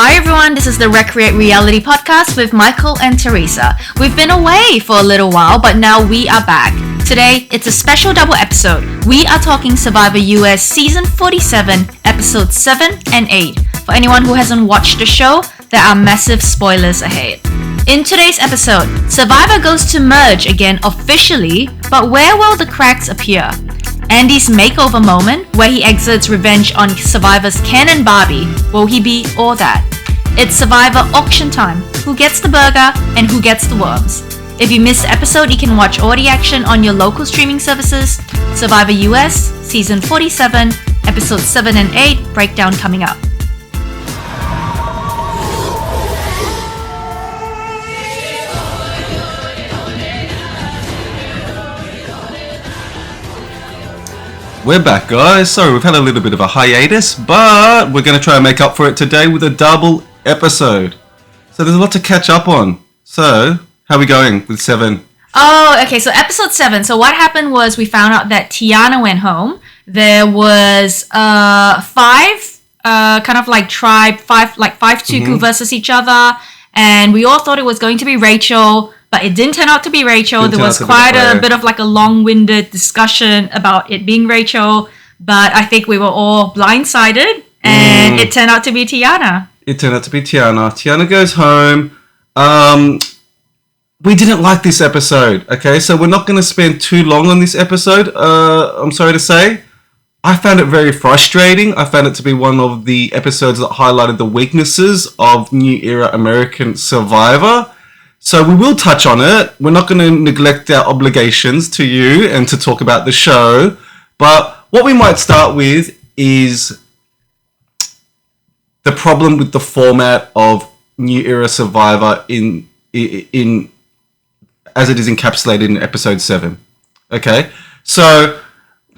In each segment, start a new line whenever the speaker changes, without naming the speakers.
Hi everyone, this is the Recreate Reality podcast with Michael and Teresa. We've been away for a little while, but now we are back. Today, it's a special double episode. We are talking Survivor US Season 47, Episodes 7 and 8. For anyone who hasn't watched the show, there are massive spoilers ahead. In today's episode, Survivor goes to merge again officially, but where will the cracks appear? Andy's makeover moment, where he exerts revenge on Survivor's Ken and Barbie. Will he be all that? It's Survivor auction time. Who gets the burger and who gets the worms? If you missed the episode, you can watch all the action on your local streaming services. Survivor US, Season 47, Episodes 7 and 8, breakdown coming up.
We're back, guys. Sorry, we've had a little bit of a hiatus, but we're going to try and make up for it today with a double episode. So there's a lot to catch up on. So, how are we going with 7?
Oh, okay, so episode 7. So what happened was we found out that Tiana went home. There was 5 kind of like tribe, 5 Tuku versus each other. And we all thought it was going to be Rachel, but it didn't turn out to be Rachel. There was quite a bit of like a long-winded discussion about it being Rachel, but I think we were all blindsided, and it turned out to be Tiana.
Tiana goes home. We didn't like this episode, okay? So we're not going to spend too long on this episode, I'm sorry to say. I found it very frustrating. I found it to be one of the episodes that highlighted the weaknesses of New Era American Survivor. So we will touch on it. We're not going to neglect our obligations to you and to talk about the show. But what we might start with is the problem with the format of New Era Survivor in as it is encapsulated in episode 7. Okay? So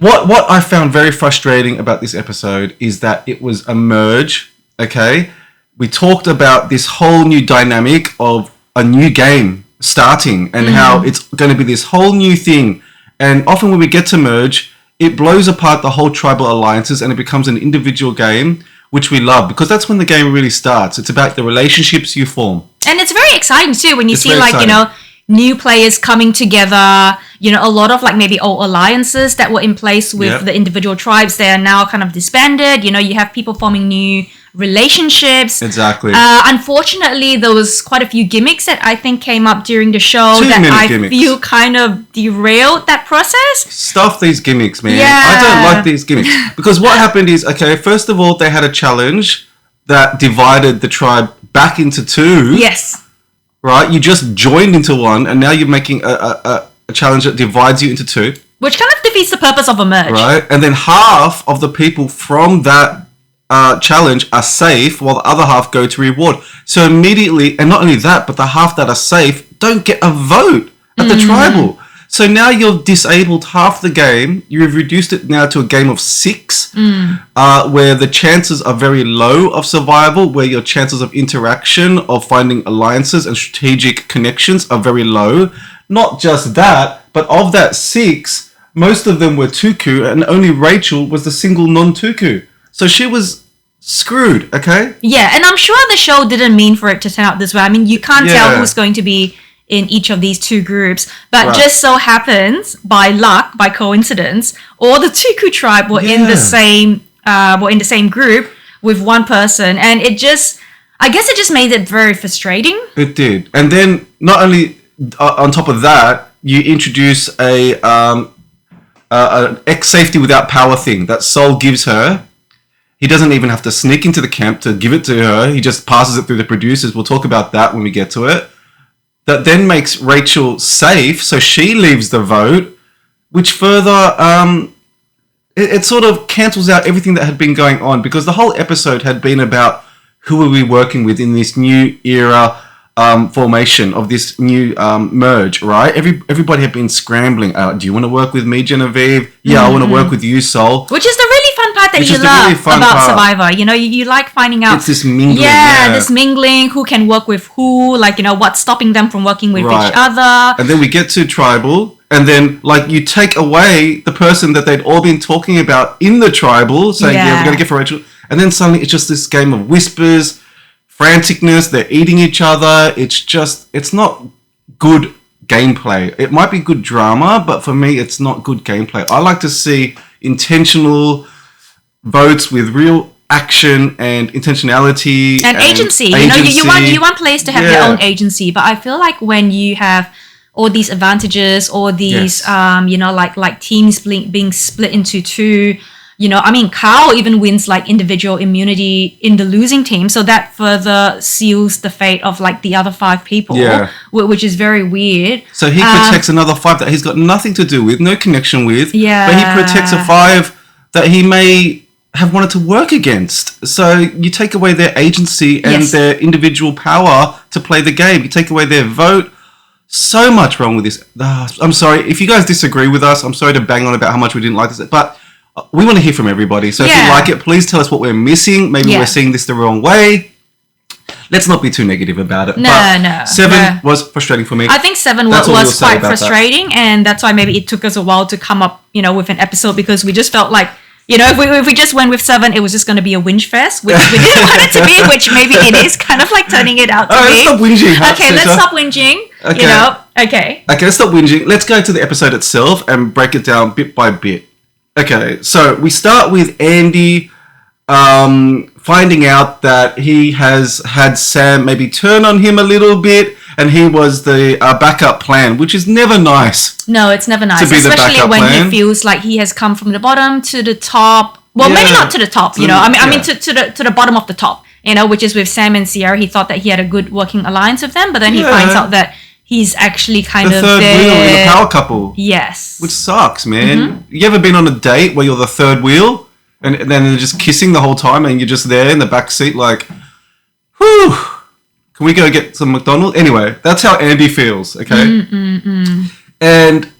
what I found very frustrating about this episode is that it was a merge. Okay? We talked about this whole new dynamic of a new game starting and how it's going to be this whole new thing. And often when we get to merge, it blows apart the whole tribal alliances and it becomes an individual game, which we love because that's when the game really starts. It's about the relationships you form. And
it's very exciting too when you see like, exciting. You know, new players coming together, you know, a lot of like maybe old alliances that were in place with the individual tribes. They are now kind of disbanded. You know, you have people forming new relationships.
Exactly.
Unfortunately, there was quite a few gimmicks that I think came up during the show feel kind of derailed that process.
Stuff these gimmicks, man. Yeah. I don't like these gimmicks. Because what happened is, okay, first of all, they had a challenge that divided the tribe back into 2.
Yes.
Right? You just joined into one, and now you're making a challenge that divides you into 2.
Which kind of defeats the purpose of a merge.
Right? And then half of the people from that challenge are safe while the other half go to reward. So immediately, and not only that, but the half that are safe don't get a vote at the tribal. So now you've disabled half the game. You've reduced it now to a game of 6, where the chances are very low of survival, where your chances of interaction, of finding alliances and strategic connections are very low. Not just that, but of that 6, most of them were Tuku, and only Rachel was the single non-Tuku. So she was screwed, okay?
Yeah, and I'm sure the show didn't mean for it to turn out this way. I mean, you can't tell who's going to be in each of these 2 groups. But just so happens, by luck, by coincidence, all the Tuku tribe were in the same group with one person. And I guess it just made it very frustrating.
It did. And then not only on top of that, you introduce an ex-safety without power thing that Sol gives her. He doesn't even have to sneak into the camp to give it to her. He just passes it through the producers. We'll talk about that when we get to it. That then makes Rachel safe, so she leaves the vote, which further, it sort of cancels out everything that had been going on because the whole episode had been about who are we working with in this new era formation of this new merge, right? Everybody had been scrambling. Do you want to work with me, Genevieve? Yeah, I want to work with you, Sol.
Which is the really fun part that you love about Survivor. You know, you like finding out.
It's this mingling.
Yeah, this mingling. Who can work with who? Like, you know, what's stopping them from working with each other?
And then we get to tribal. And then, like, you take away the person that they'd all been talking about in the tribal, saying, we're going to get for Rachel. And then suddenly it's just this game of whispers, franticness. They're eating each other. It's not good gameplay. It might be good drama, but for me, it's not good gameplay. I like to see intentional votes with real action and intentionality
and agency. You know, you want players to have their own agency, but I feel like when you have all these advantages, all these you know, like teams being split into two. You know, I mean, Carl even wins like individual immunity in the losing team, so that further seals the fate of like the other 5 people, which is very weird.
So he protects another 5 that he's got nothing to do with, no connection with, but he protects a 5 that he may have wanted to work against. So you take away their agency and their individual power to play the game. You take away their vote. So much wrong with this. I'm sorry. If you guys disagree with us, I'm sorry to bang on about how much we didn't like this, but we want to hear from everybody. So if you like it, please tell us what we're missing. Maybe we're seeing this the wrong way. Let's not be too negative about it.
No.
7 was frustrating for me.
I think 7 was quite frustrating, and that's why maybe it took us a while to come up, you know, with an episode, because we just felt like, you know, if we just went with 7, it was just going to be a whinge fest, which we didn't want it to be, which maybe it is kind of like turning it out to be.
Let's stop whinging.
Okay, let's stop whinging. Okay. You know, okay, let's
stop whinging. Let's go to the episode itself and break it down bit by bit. Okay, so we start with Andy finding out that he has had Sam maybe turn on him a little bit, and he was the backup plan, which is never nice.
No, it's never nice, especially when he feels like he has come from the bottom to the top. Well, maybe not to the top, you know. I mean, to the bottom of the top, you know, which is with Sam and Sierra. He thought that he had a good working alliance with them, but then he finds out that he's actually kind of
the third wheel in the power couple.
Yes.
Which sucks, man. Mm-hmm. You ever been on a date where you're the third wheel and then they're just kissing the whole time and you're just there in the back seat like, whew, can we go get some McDonald's? Anyway, that's how Andy feels, okay? And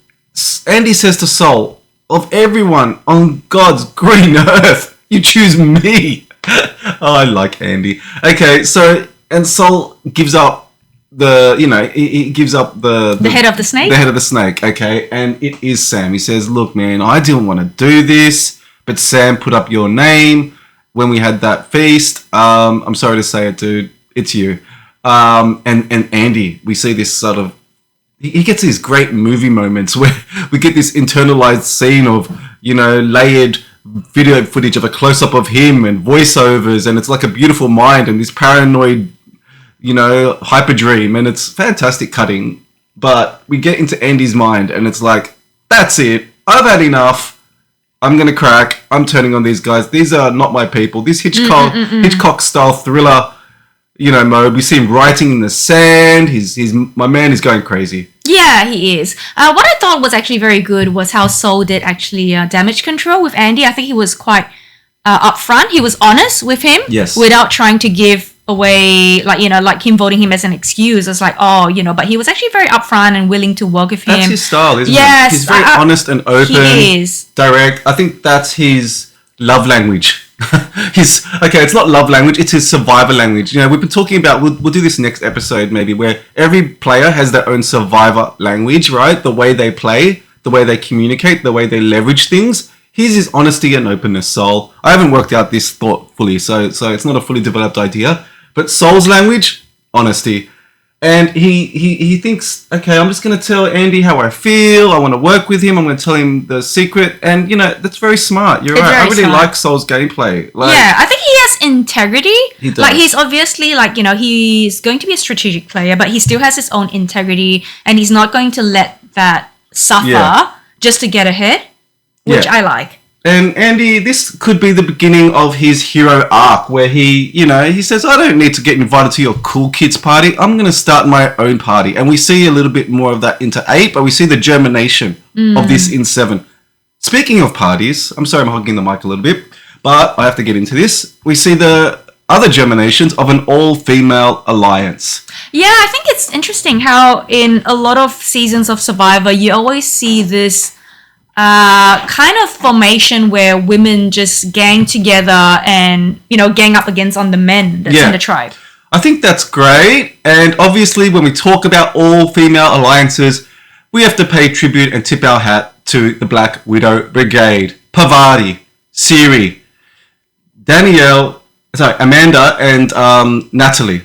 Andy says to Sol, of everyone on God's green earth, you choose me. Oh, I like Andy. Okay, so, and Sol gives up he gives up the
head of the snake.
The head of the snake, okay, and it is Sam. He says, "Look, man, I didn't want to do this, but Sam put up your name when we had that feast. I'm sorry to say it, dude. It's you." And Andy, we see this sort of. He gets these great movie moments where we get this internalized scene of, you know, layered video footage of a close up of him and voiceovers, and it's like a beautiful mind and this paranoid, you know, hyper dream, and it's fantastic cutting. But we get into Andy's mind and it's like, that's it. I've had enough. I'm going to crack. I'm turning on these guys. These are not my people. This Hitchcock style thriller, you know, mode. We see him writing in the sand. My man is going crazy.
Yeah, he is. What I thought was actually very good was how Sol did actually damage control with Andy. I think he was quite upfront. He was honest with him.
Yes.
Without trying to give away, like, you know, like him voting him as an excuse. It's like, oh, you know, but he was actually very upfront and willing to work with him.
That's his style, isn't it? He's very honest and open.
He is.
Direct. I think that's his love language. It's not love language, it's his survivor language. You know, we've been talking about, we'll do this next episode maybe, where every player has their own survivor language, right? The way they play, the way they communicate, the way they leverage things. His is honesty and openness, Sol. I haven't worked out this thought fully, so it's not a fully developed idea. But Sol's language, honesty. And he thinks, okay, I'm just going to tell Andy how I feel. I want to work with him. I'm going to tell him the secret. And, you know, that's very smart. You're right. I really like Sol's gameplay.
Yeah, I think he has integrity.
He does.
Like, he's obviously, like, you know, he's going to be a strategic player, but he still has his own integrity. And he's not going to let that suffer just to get ahead, which I like.
And Andy, this could be the beginning of his hero arc where he, you know, he says, I don't need to get invited to your cool kids party. I'm going to start my own party. And we see a little bit more of that into 8, but we see the germination of this in 7. Speaking of parties, I'm sorry I'm hogging the mic a little bit, but I have to get into this. We see the other germinations of an all-female alliance.
Yeah, I think it's interesting how in a lot of seasons of Survivor, you always see this kind of formation where women just gang together and, you know, gang up against on the men that's in the tribe.
I think that's great. And obviously when we talk about all female alliances, we have to pay tribute and tip our hat to the Black Widow Brigade. Parvati, Siri, Danielle, Amanda and Natalie.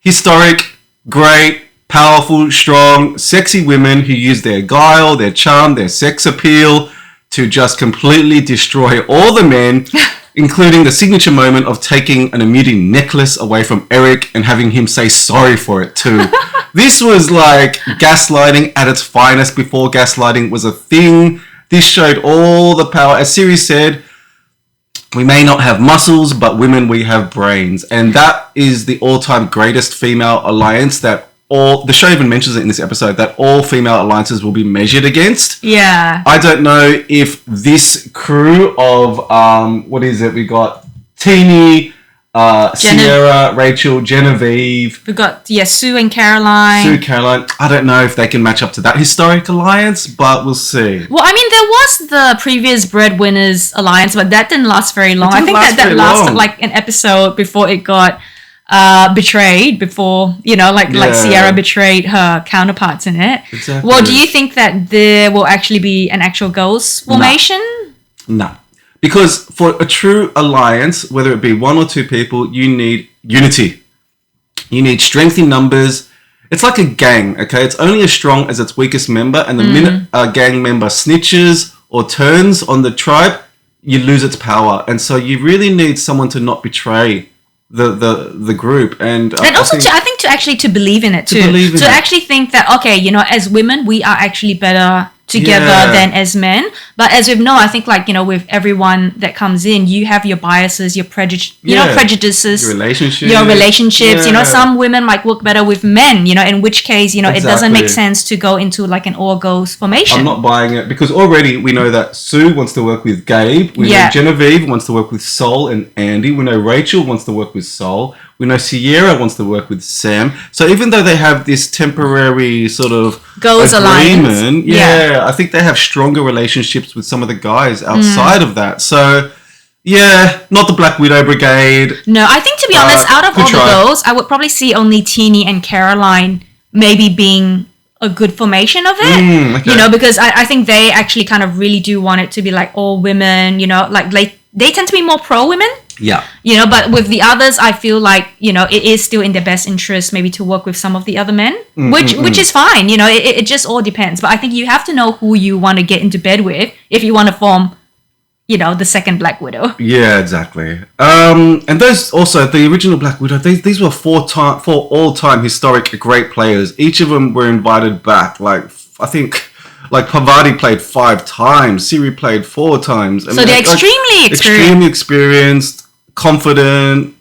Historic, great, powerful, strong, sexy women who use their guile, their charm, their sex appeal to just completely destroy all the men, including the signature moment of taking an immediate necklace away from Eric and having him say sorry for it too. This was like gaslighting at its finest before gaslighting was a thing. This showed all the power. As Siri said, we may not have muscles, but women, we have brains. And that is the all-time greatest female alliance that the show even mentions it in this episode, that all female alliances will be measured against.
Yeah.
I don't know if this crew of, what is it? We got Teeny, Sierra, Rachel, Genevieve.
We got, Sue and Caroline.
I don't know if they can match up to that historic alliance, but we'll see.
Well, I mean, there was the previous Breadwinners alliance, but that didn't last very long. I think that lasted like an episode before it got betrayed, before, like Sierra betrayed her counterparts in it.
Exactly.
Well, do you think that there will actually be an actual girls formation?
No. Because for a true alliance, whether it be one or two people, you need unity. You need strength in numbers. It's like a gang, okay? It's only as strong as its weakest member, and the minute a gang member snitches or turns on the tribe, you lose its power. And so you really need someone to not betray the group. And
also I think to believe in it too. To actually think that, okay, as women, we are actually better together than as men. But as we know, I think with everyone that comes in, you have your biases, your prejudices, your relationships. Some women might work better with men, in which case, it doesn't make sense to go into like an all girls formation.
I'm not buying it, because already we know that Sue wants to work with Gabe. We know Genevieve wants to work with Sol and Andy. We know Rachel wants to work with Sol. We know Sierra wants to work with Sam. So even though they have this temporary sort of
girls
agreement, I think they have stronger relationships with some of the guys outside of that. So, not the Black Widow Brigade.
No, I think, to be honest, out of all the girls, I would probably see only Teeny and Caroline maybe being a good formation of it. Okay. Because I think they actually kind of really do want it to be like all women, like they tend to be more pro women.
Yeah.
But with the others, I feel like, it is still in their best interest maybe to work with some of the other men, which is fine. It just all depends. But I think you have to know who you want to get into bed with if you want to form, the second Black Widow.
Yeah, exactly. And those also, the original Black Widow, these were four all-time historic great players. Each of them were invited back. Like, I think, like Pavati played 5 times, Siri played 4 times.
So they're
extremely experienced, confident,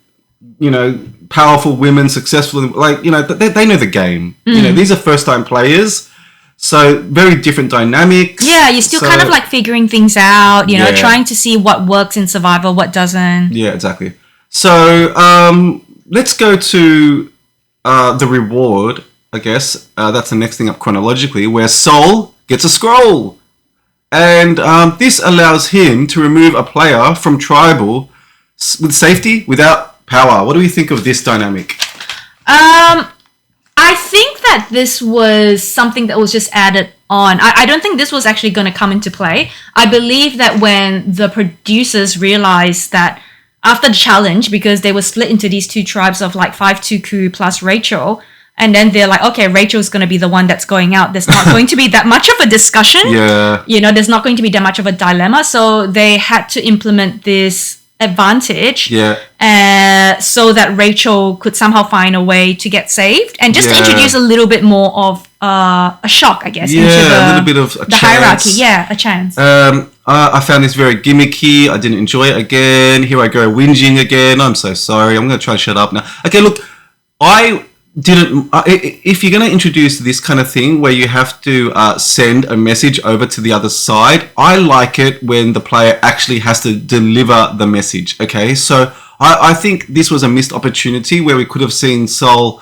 powerful women, successful. Like, they know the game. These are first-time players. So very different dynamics.
Yeah, you're still kind of like figuring things out, trying to see what works in Survivor, what doesn't.
Yeah, exactly. So let's go to the reward, I guess. That's the next thing up chronologically, where Sol gets a scroll. And this allows him to remove a player from Tribal with safety without power. What do we think of this dynamic?
I think that this was something that was just added on. I don't think this was actually going to come into play. I believe that when the producers realized that after the challenge, because they were split into these 2 tribes of like 5 Tuku plus Rachel, and then they're like, okay, Rachel's going to be the one that's going out. There's not going to be that much of a discussion.
Yeah.
There's not going to be that much of a dilemma. So they had to implement this advantage so that Rachel could somehow find a way to get saved, and just introduce a little bit more of a shock, I guess, into
a little bit of
the hierarchy. A chance.
I found this very gimmicky. I didn't enjoy it again. Here I go whinging again. I'm so sorry. I'm going to try to shut up now. Okay, look, I didn't. If you're going to introduce this kind of thing where you have to send a message over to the other side, I like it when the player actually has to deliver the message. Okay, so I think this was a missed opportunity where we could have seen Sol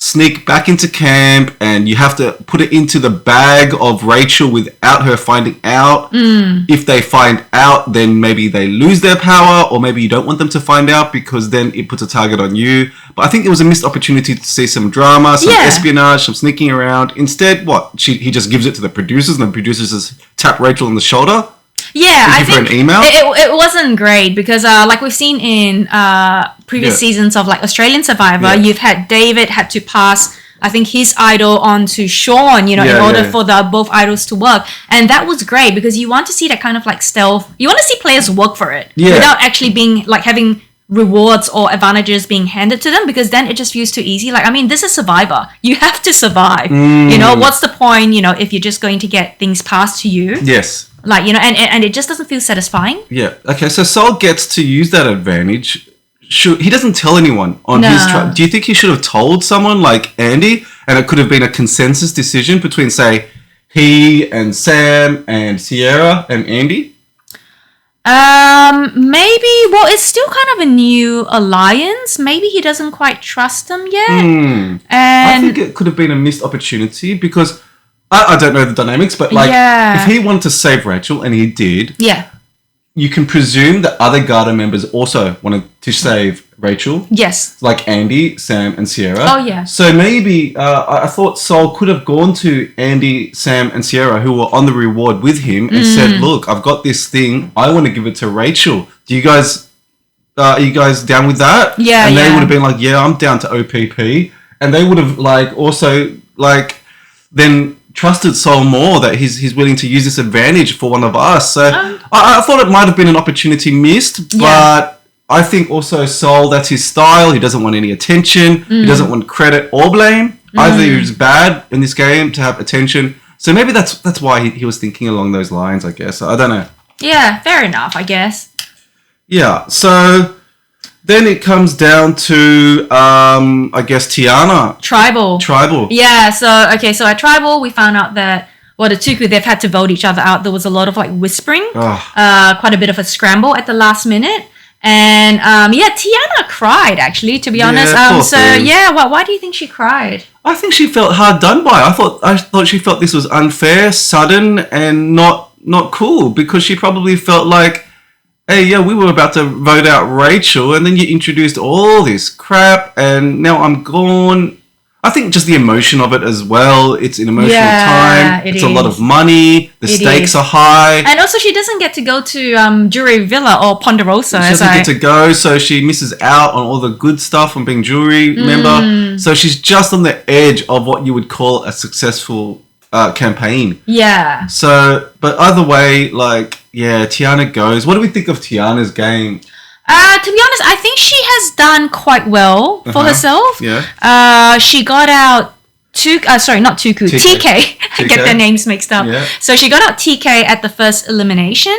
sneak back into camp, and you have to put it into the bag of Rachel without her finding out. If they find out, then maybe they lose their power, or maybe you don't want them to find out because then it puts a target on you. But I think it was a missed opportunity to see some drama, some espionage, some sneaking around. Instead, he just gives it to the producers, and the producers just tap Rachel on the shoulder.
Yeah, I
for
think
an email?
it wasn't great because like we've seen in previous seasons of like Australian Survivor, you've had David had to pass, I think, his idol on to Sean, in order for the both idols to work. And that was great because you want to see that kind of like stealth. You want to see players work for it without actually being like having rewards or advantages being handed to them, because then it just feels too easy. Like, I mean, this is Survivor. You have to survive. What's the point, if you're just going to get things passed to you?
Yes.
Like, and it just doesn't feel satisfying.
Yeah. Okay, so Sol gets to use that advantage. He doesn't tell anyone on his tribe. Do you think he should have told someone like Andy, and it could have been a consensus decision between, say, he and Sam and Sierra and Andy?
Maybe. Well, it's still kind of a new alliance. Maybe he doesn't quite trust them yet. And
I think it could have been a missed opportunity because I don't know the dynamics, but like if he wanted to save Rachel and he did, you can presume that other Garda members also wanted to save Rachel.
Yes.
Like Andy, Sam, and Sierra.
Oh, yeah.
So maybe I thought Sol could have gone to Andy, Sam, and Sierra, who were on the reward with him, and said, look, I've got this thing. I want to give it to Rachel. Do you guys, are you guys down with that?
Yeah,
And they would have been like, yeah, I'm down to OPP. And they would have like also like then trusted Sol more that he's willing to use this advantage for one of us. So I thought it might have been an opportunity missed, but I think also Sol, that's his style. He doesn't want any attention. He doesn't want credit or blame. Either he's bad in this game to have attention. So maybe that's why he was thinking along those lines, I guess. I don't know.
Yeah, fair enough, I guess.
Yeah, so then it comes down to, I guess, Tiana. Tribal.
Yeah, so at Tribal, we found out that, the Tuku, they've had to vote each other out. There was a lot of, like, whispering. Quite a bit of a scramble at the last minute. And, Tiana cried, actually, to be honest. Why do you think she cried?
I think she felt hard done by. I thought she felt this was unfair, sudden, and not cool, because she probably felt like, hey, we were about to vote out Rachel, and then you introduced all this crap, and now I'm gone. I think just the emotion of it as well. It's an emotional time. It's a lot of money. The stakes are high.
And also, she doesn't get to go to Jury Villa or Ponderosa.
She doesn't get to go, so she misses out on all the good stuff from being jury member. So she's just on the edge of what you would call a successful campaign. Yeah. So, but either way, Tiana goes. What do we think of Tiana's game?
To be honest, I think she has done quite well for herself.
Yeah.
She got out not Tuku, TK. I get their names mixed up. Yeah. So she got out TK at the first elimination.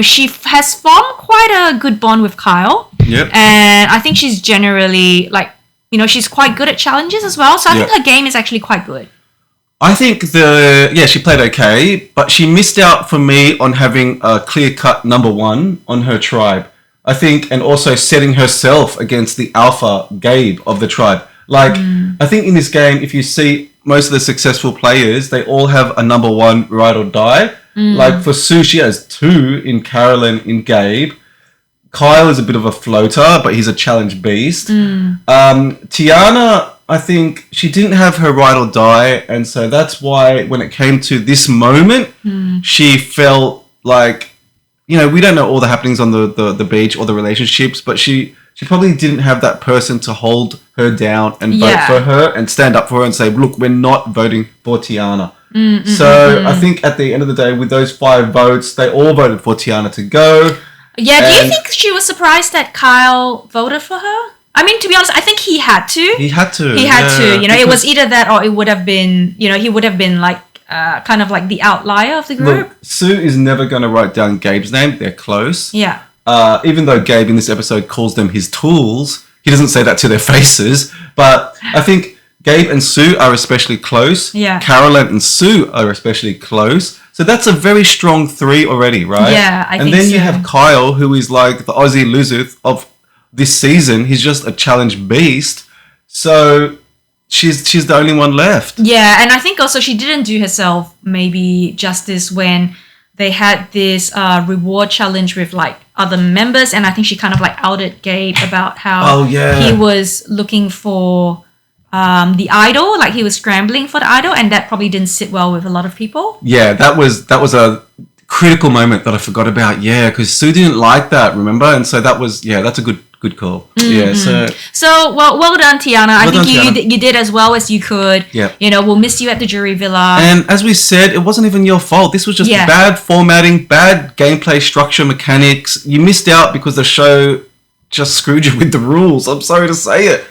She has formed quite a good bond with Kyle.
Yep.
And I think she's generally she's quite good at challenges as well. So I think her game is actually quite good.
I think she played okay, but she missed out for me on having a clear-cut number one on her tribe. I think, and also setting herself against the alpha Gabe of the tribe. I think in this game, if you see most of the successful players, they all have a number one ride or die. Like for Sue, she has two in Carolyn, in Gabe. Kyle is a bit of a floater, but he's a challenge beast. Tiana, I think she didn't have her ride or die, and so that's why when it came to this moment, she felt like, we don't know all the happenings on the beach or the relationships, but she probably didn't have that person to hold her down and vote for her and stand up for her and say, look, we're not voting for Tiana. I think at the end of the day, with those 5 votes, they all voted for Tiana to go. Yeah,
do you think she was surprised that Kyle voted for her? I mean, to be honest, I think he had to. He had to. It was either that or it would have been, he would have been like, kind of like the outlier of the group.
Look, Sue is never going to write down Gabe's name. They're close.
Yeah.
Even though Gabe in this episode calls them his tools, he doesn't say that to their faces. But I think Gabe and Sue are especially close.
Yeah.
Carolyn and Sue are especially close. So that's a very strong 3 already, right?
Yeah, I think so.
And then you have Kyle, who is like the Aussie Luzuth of this season. He's just a challenge beast. So she's the only one left.
Yeah, and I think also she didn't do herself maybe justice when they had this reward challenge with other members, and I think she kind of outed Gabe about how he was looking for the idol, he was scrambling for the idol, and that probably didn't sit well with a lot of people.
Yeah, that was a critical moment that I forgot about. Yeah, because Sue didn't like that, remember? And so that was, that's a good call. Yeah,
So, well done, Tiana. I think
Tiana.
you did as well as you could.
Yeah.
We'll miss you at the jury villa.
And as we said, it wasn't even your fault. This was just bad formatting, bad gameplay structure, mechanics. You missed out because the show just screwed you with the rules. I'm sorry to say it.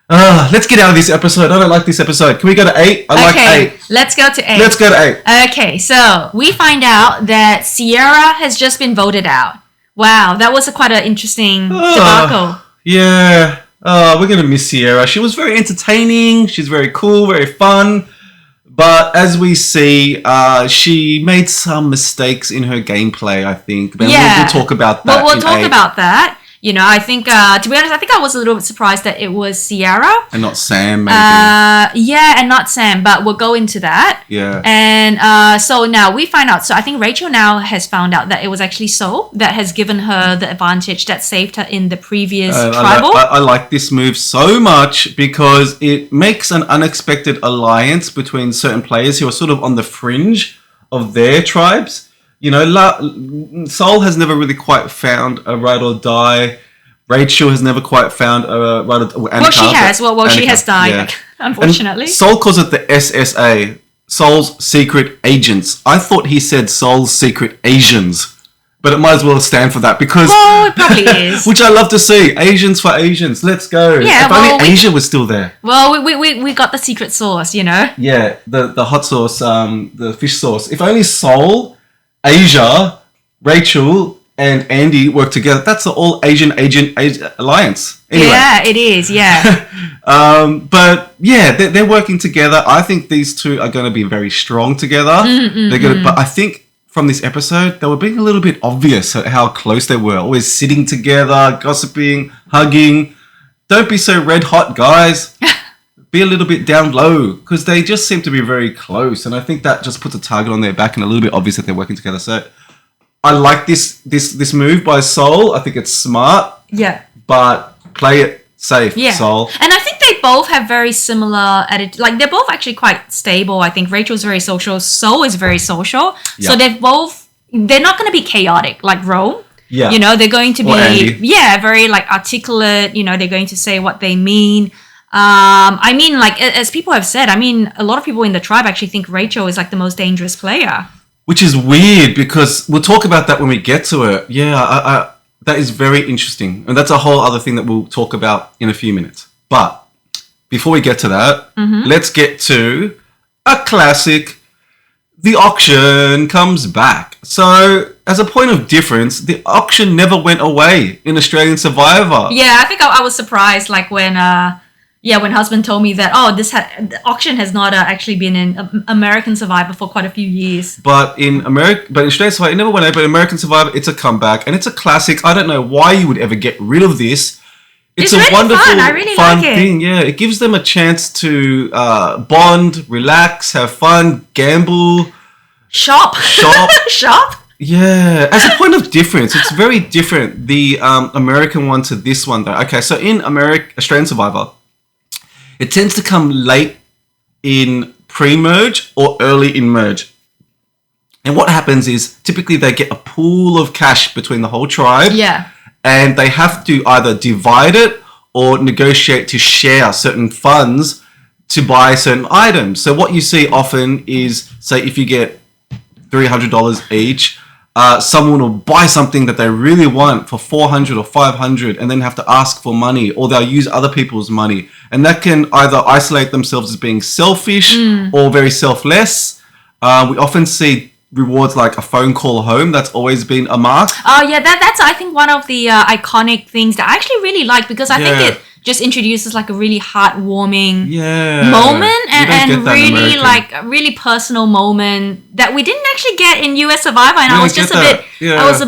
Let's get out of this episode. I don't like this episode. Can we go to 8? I like 8.
Let's go to 8.
Let's go to 8.
Okay, so we find out that Sierra has just been voted out. Wow, that was quite an interesting debacle.
Yeah. We're going to miss Sierra. She was very entertaining. She's very cool, very fun. But as we see, she made some mistakes in her gameplay, I think. Then we'll talk about that.
We'll talk about that. I think, to be honest, I was a little bit surprised that it was Sierra.
And not Sam, maybe.
And not Sam, but we'll go into that.
Yeah.
And so now we find out. So I think Rachel now has found out that it was actually Sol that has given her the advantage that saved her in the previous tribal.
I like this move so much because it makes an unexpected alliance between certain players who are sort of on the fringe of their tribes. Sol has never really quite found a ride or die. Rachel has never quite found a ride or die.
She has died, unfortunately.
And Sol calls it the SSA, Sol's Secret Agents. I thought he said Sol's Secret Asians, but it might as well stand for that because...
Well, it probably is.
Which I love to see. Asians for Asians. Let's go.
Yeah,
if only Asia was still there.
Well, we got the secret sauce,
Yeah, the hot sauce, the fish sauce. If only Sol... Asia, Rachel, and Andy work together. That's the all Asian alliance. Anyway.
Yeah, it is. Yeah.
But yeah, they're working together. I think these two are going to be very strong together. But I think from this episode, they were being a little bit obvious at how close they were. Always sitting together, gossiping, hugging. Don't be so red hot, guys. Be a little bit down low because they just seem to be very close, and I think that just puts a target on their back and a little bit obvious that they're working together. So I like this move by Sol. I think it's smart.
Yeah.
But play it safe, Sol.
And I think they both have very similar attitude. Like they're both actually quite stable. I think Rachel's very social. Sol is very social. Yeah. So they're not going to be chaotic like Rome.
Yeah.
They're going to be very like articulate. They're going to say what they mean. As people have said, a lot of people in the tribe actually think Rachel is like the most dangerous player.
Which is weird because we'll talk about that when we get to it. Yeah, that is very interesting. And that's a whole other thing that we'll talk about in a few minutes. But before we get to that, let's get to a classic. The auction comes back. So, as a point of difference, the auction never went away in Australian Survivor.
Yeah, I think I was surprised like when husband told me that, the auction has not actually been in American Survivor for quite a few years.
But in Australian Survivor, it never went away. But in American Survivor, it's a comeback. And it's a classic. I don't know why you would ever get rid of this. It's a
really
wonderful,
fun. I really
fun
like it.
thing. Yeah, it gives them a chance to bond, relax, have fun, gamble.
Shop. Shop?
Yeah, as a point of difference, it's very different, the American one to this one, though. Okay, so in Australian Survivor, it tends to come late in pre-merge or early in merge. And what happens is typically they get a pool of cash between the whole tribe.
Yeah.
And they have to either divide it or negotiate to share certain funds to buy certain items. So what you see often is, say, if you get $300 each, someone will buy something that they really want for $400 or $500 and then have to ask for money, or they'll use other people's money. And that can either isolate themselves as being selfish or very selfless. We often see rewards like a phone call home. That's always been a mark.
Oh, yeah, that's, I think, one of the iconic things that I actually really like, because I think it just introduces like a really heartwarming moment and really like a really personal moment that we didn't actually get in US Survivor, and I was just I was a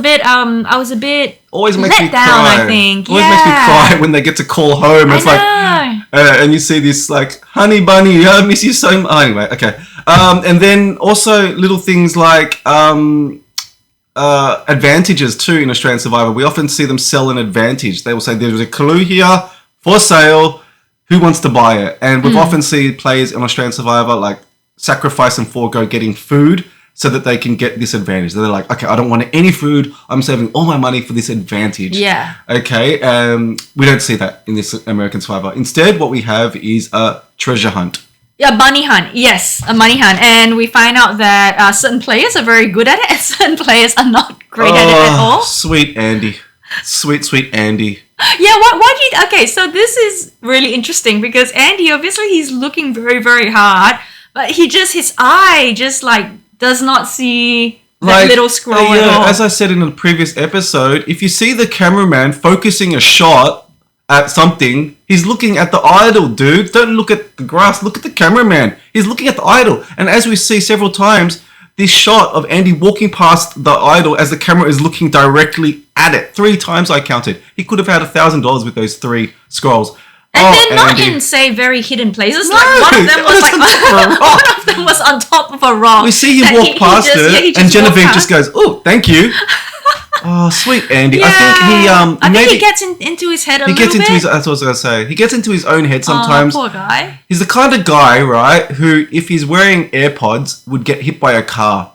bit
always makes
let
me
down,
cry.
I think.
Always makes me cry when they get to call home. It's like, and you see this like, honey bunny, I miss you so much. Anyway, okay. And then also little things like advantages too in Australian Survivor. We often see them sell an advantage. They will say there's a clue here for sale. Who wants to buy it? And we've often seen players in Australian Survivor like sacrifice and forego getting food so that they can get this advantage. They're like, okay, I don't want any food. I'm saving all my money for this advantage.
Yeah.
Okay. We don't see that in this American Survivor. Instead, what we have is a treasure hunt.
Yeah, money hunt. Yes, a money hunt. And we find out that certain players are very good at it and certain players are not great at it at all.
Sweet Andy. Sweet Andy.
Yeah, why do you... Okay, so this is really interesting because Andy, obviously, he's looking very, very hard, but his eye just, like, does not see that little scroll at all.
As I said in a previous episode, if you see the cameraman focusing a shot at something, he's looking at the idol, dude. Don't look at the grass. Look at the cameraman. He's looking at the idol. And as we see several times, this shot of Andy walking past the idol as the camera is looking directly at it. 3 times I counted. He could have had $1,000 with those 3 scrolls.
And they're not in, say, very hidden places.
No,
like one of them was like one of them was on top of a rock.
We see him walk past her, and Genevieve just goes, "Oh, thank you." Oh, sweet Andy.
Yeah.
I think
he gets into his head a little bit.
That's what I was going to say. He gets into his own head sometimes.
Oh, poor guy.
He's the kind of guy, right, who, if he's wearing AirPods, would get hit by a car.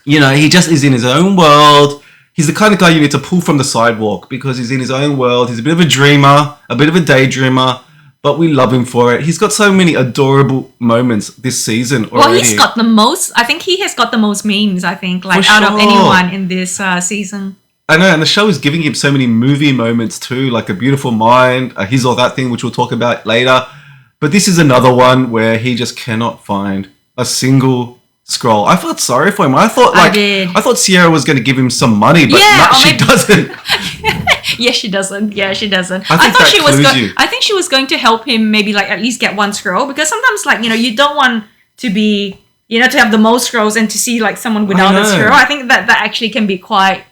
You know, he just is in his own world. He's the kind of guy you need to pull from the sidewalk because he's in his own world. He's a bit of a dreamer, a bit of a daydreamer, but we love him for it. He's got so many adorable moments this season already.
Well, he's got the most. I think he has got the most memes, I think, like out of anyone in this season.
I know, and the show is giving him so many movie moments too, like A Beautiful Mind, His or That Thing, which we'll talk about later. But this is another one where he just cannot find a single scroll. I felt sorry for him. I thought Sierra was going to give him some money, but she doesn't.
Yeah, she doesn't.
I thought
she was I think she was going to help him maybe like at least get 1 scroll because sometimes like, you know, you don't want to be, you know, to have the most scrolls and to see like someone without a scroll. I think that actually can be quite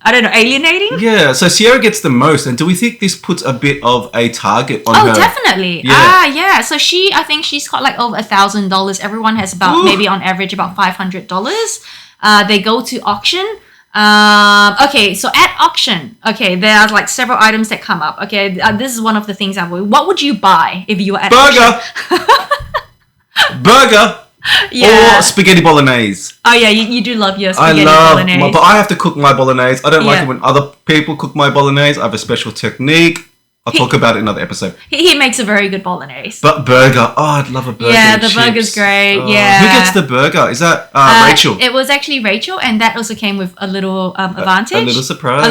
I don't know, alienating.
Yeah, so Sierra gets the most, and do we think this puts a bit of a target on her?
Oh, definitely. Yeah. So I think she's got like over $1,000. Everyone has about maybe on average about $500. They go to auction. Okay, so at auction, there are like several items that come up. Okay, this is one of the things what would you buy if you were at auction?
Burger.
Yeah.
Or spaghetti bolognese.
Oh yeah, you do love your spaghetti bolognese.
But I have to cook my bolognese. I don't like it when other people cook my bolognese. I have a special technique. I'll talk about it in another episode.
He makes a very good bolognese.
But burger. Oh, I'd love a burger.
Yeah, the burger's great.
Oh.
Yeah.
Who gets the burger? Is that Rachel?
It was actually Rachel, and that also came with a little advantage.
A little surprise.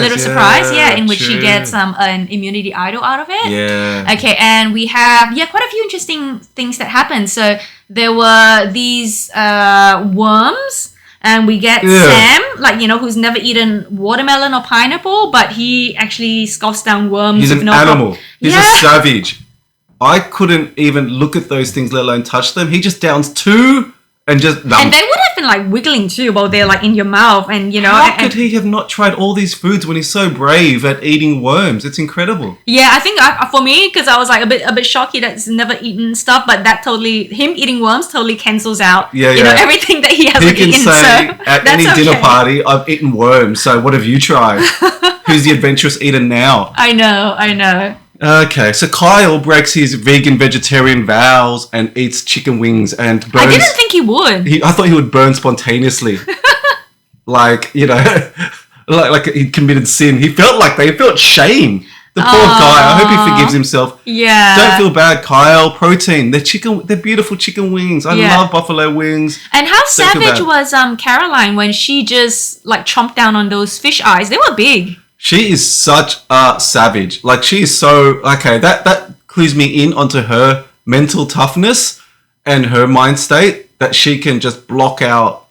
In which she gets an immunity idol out of it.
Yeah.
Okay, and we have quite a few interesting things that happened. So there were these worms. And we get Sam, like, you know, who's never eaten watermelon or pineapple, but he actually scoffs down worms.
He's an animal. He's a savage. I couldn't even look at those things, let alone touch them. He just downs 2 and just...
And they would have been, like, wiggling too while they're, like, in your mouth and, you know...
How could he have not tried all these foods when he's so brave at eating worms? It's incredible.
Yeah, I think for me, because I was, like, a bit shocked that's never eaten stuff, but that totally... Him eating worms totally cancels out, you know, everything that he hasn't eaten.
He can say at any dinner party, I've eaten worms, so what have you tried? Who's the adventurous eater now?
I know.
Okay, so Kyle breaks his vegan-vegetarian vows and eats chicken wings and burns...
I didn't think he would.
I thought he would burn spontaneously. Like, you know, like he committed sin. He felt shame. The poor guy. I hope he forgives himself.
Yeah.
Don't feel bad, Kyle. Protein. They're beautiful chicken wings. I love buffalo wings.
And how savage was Caroline when she just like chomped down on those fish eyes? They were big.
She is such a savage. Like, she is so... Okay, that clues me in onto her mental toughness and her mind state that she can just block out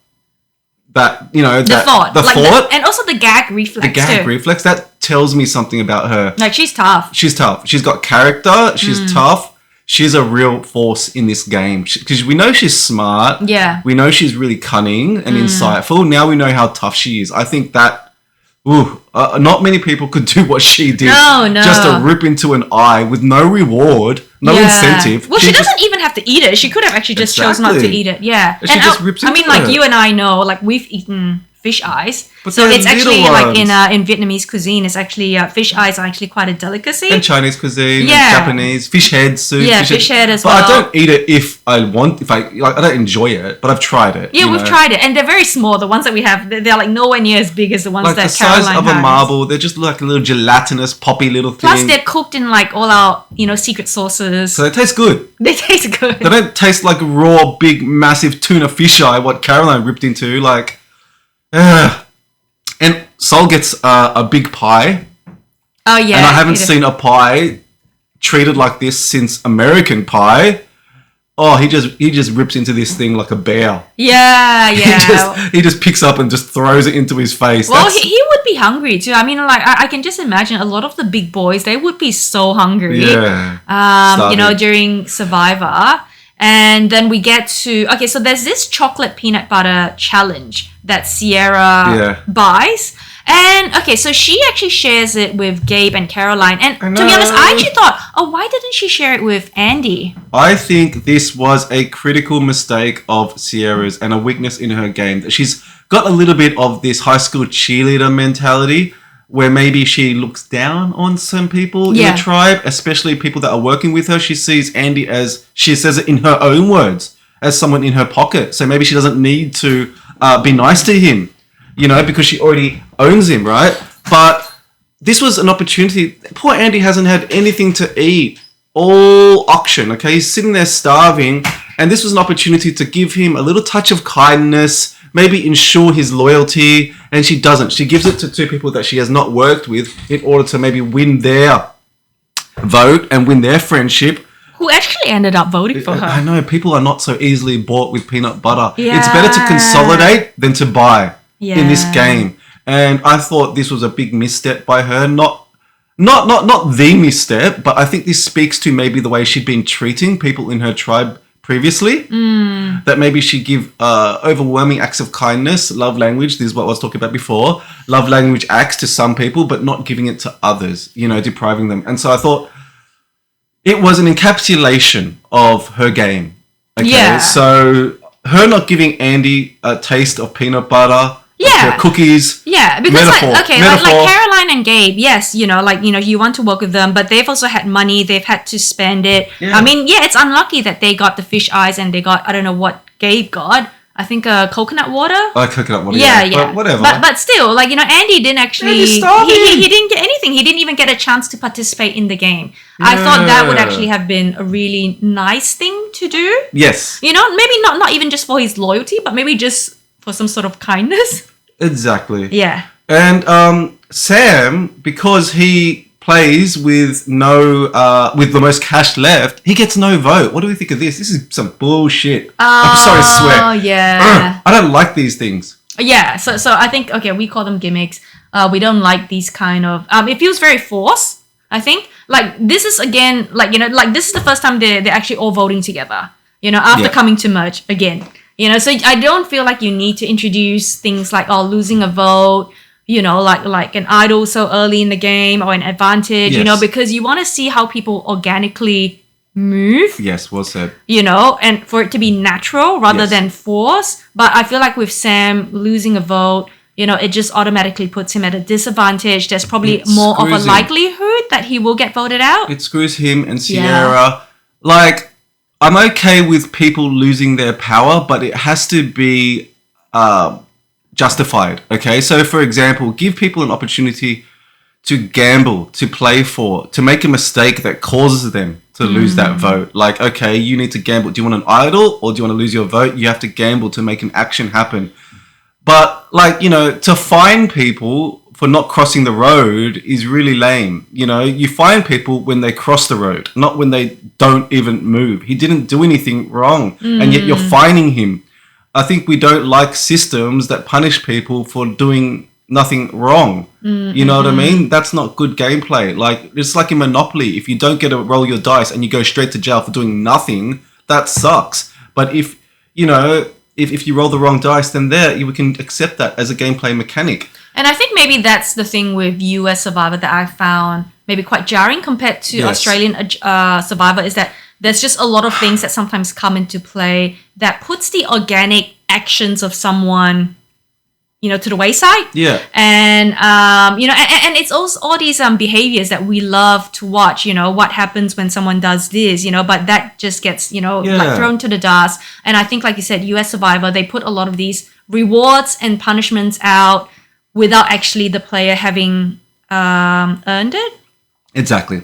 that, you know...
The thought.
thought.
And also the gag reflex,
The gag reflex. That tells me something about her.
Like, she's tough.
She's tough. She's got character. She's tough. She's a real force in this game. Because we know she's smart.
Yeah.
We know she's really cunning and insightful. Now we know how tough she is. I think that... not many people could do what she did.
No.
Just to rip into an eye with no reward, no incentive.
Well, she doesn't even have to eat it. She could have actually just chose not to eat it. Yeah.
And she just rips into
like you and I know, like we've eaten fish eyes.
But
So
they're
it's actually
little
like
ones.
in Vietnamese cuisine, it's actually fish eyes are actually quite a delicacy.
And Chinese cuisine,
Yeah.
and Japanese fish head soup.
Yeah, fish head as
but
well.
I don't eat it if I want. If I don't enjoy it, but I've tried it.
Yeah, we've tried it, and they're very small. The ones that we have, they're like nowhere near as big as the ones
Like
that
the size
Caroline
of a
has.
marble. They're just like a little gelatinous, poppy little thing.
Plus, they're cooked in like all our, secret sauces.
So they taste good.
They taste good.
They don't taste like raw, big, massive tuna fisheye, what Caroline ripped into. Like, and Sol gets a big pie.
Oh yeah,
And I haven't seen a pie treated like this since American Pie. Oh, he just rips into this thing like a bear.
Yeah, yeah.
He just picks up and just throws it into his face.
Well, he would be hungry too. I mean, like I can just imagine a lot of the big boys. They would be so hungry.
Yeah.
You during Survivor. And then we get to so there's this chocolate peanut butter challenge that Sierra buys. And so she actually shares it with Gabe and Caroline. And to be honest, I actually thought, why didn't she share it with Andy?
I think this was a critical mistake of Sierra's and a weakness in her game. She's got a little bit of this high school cheerleader mentality where maybe she looks down on some people in the tribe, especially people that are working with her. She sees Andy as, she says it in her own words, as someone in her pocket. So maybe she doesn't need to be nice to him, because she already owns him, right? But this was an opportunity. Poor Andy hasn't had anything to eat all auction, okay? He's sitting there starving, and this was an opportunity to give him a little touch of kindness, maybe ensure his loyalty, and she doesn't. She gives it to two people that she has not worked with in order to maybe win their vote and win their friendship.
Who actually ended up voting for her.
I know, people are not so easily bought with peanut butter.
Yeah.
It's better to consolidate than to buy in this
Yeah.
game. And I thought this was a big misstep by her. Not the misstep, but I think this speaks to maybe the way she'd been treating people in her tribe previously. That maybe she'd give overwhelming acts of kindness, love language. This is what I was talking about before. Love language acts to some people, but not giving it to others, depriving them. And so I thought it was an encapsulation of her game. Okay,
Yeah.
so her not giving Andy a taste of peanut butter,
Yeah.
cookies.
Yeah, because
Metaphor.
like Caroline and Gabe, yes, you want to work with them, but they've also had money, they've had to spend it.
Yeah.
I mean, it's unlucky that they got the fish eyes and they got, I don't know what Gabe got. I think coconut water.
Coconut water.
Yeah.
But whatever.
But still, Andy didn't actually.
Andy's starving.
He didn't get anything. He didn't even get a chance to participate in the game. I thought that would actually have been a really nice thing to do.
Yes.
Maybe not even just for his loyalty, but maybe just for some sort of kindness.
Exactly.
Yeah.
And Sam, because he plays with with the most cash left, he gets no vote. What do we think of this? This is some bullshit. I'm sorry to swear.
Oh yeah.
I don't like these things.
Yeah. So I think we call them gimmicks. We don't like these kind of. It feels very forced. I think this is again this is the first time they're actually all voting together. After coming to merge again. So I don't feel like you need to introduce things like losing a vote, like an idol so early in the game or an advantage,
Yes.
because you want to see how people organically move,
Yes, well said.
and for it to be natural rather
Yes.
than forced. But I feel like with Sam losing a vote, it just automatically puts him at a disadvantage. There's probably
It
more of a
screws him.
likelihood that he will get voted out.
It screws him and Sierra. I'm okay with people losing their power, but it has to be justified, okay? So, for example, give people an opportunity to gamble, to play for, to make a mistake that causes them to lose that vote. Okay, you need to gamble. Do you want an idol or do you want to lose your vote? You have to gamble to make an action happen. But, to fine people for not crossing the road is really lame. You fine people when they cross the road, not when they don't even move. He didn't do anything wrong, and yet you're fining him. I think we don't like systems that punish people for doing nothing wrong. You know what I mean? That's not good gameplay. It's like in Monopoly. If you don't get to roll your dice and you go straight to jail for doing nothing, that sucks. But if you roll the wrong dice, then we can accept that as a gameplay mechanic.
And I think maybe that's the thing with US Survivor that I found maybe quite jarring compared to Australian Survivor, is that there's just a lot of things that sometimes come into play that puts the organic actions of someone to the wayside.
Yeah.
And and it's also all these behaviors that we love to watch. What happens when someone does this, but that just gets like thrown to the dust. And I think, like you said, US Survivor, they put a lot of these rewards and punishments out without actually the player having earned it.
Exactly.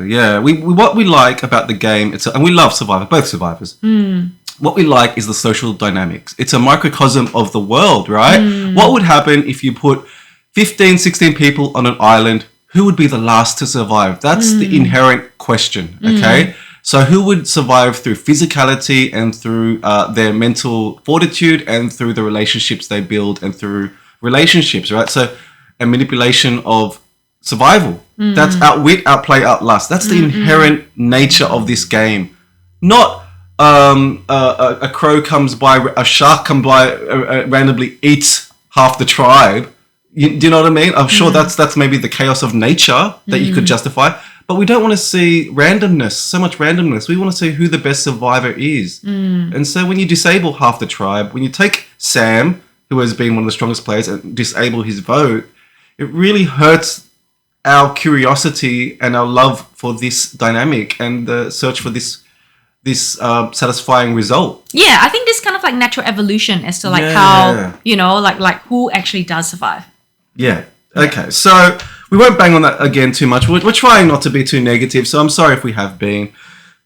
Yeah, what we like about the game, and we love Survivor, both Survivors. What we like is the social dynamics. It's a microcosm of the world, right? What would happen if you put 15, 16 people on an island? Who would be the last to survive? That's the inherent question, okay? So who would survive through physicality and through their mental fortitude and through the relationships they build and through relationships, right? So a manipulation of survival. That's outwit, outplay, outlast. That's the inherent nature of this game. Not a crow comes by, a shark comes by, randomly eats half the tribe. Do you know what I mean? I'm sure that's maybe the chaos of nature that you could justify. But we don't want to see randomness, so much randomness. We want to see who the best survivor is. And so when you disable half the tribe, when you take Sam, who has been one of the strongest players, and disable his vote, it really hurts our curiosity and our love for this dynamic and the search for this satisfying result.
Yeah, I think this kind of like natural evolution as to like how, like who actually does survive.
Yeah. Okay. So we won't bang on that again too much. We're trying not to be too negative, so I'm sorry if we have been.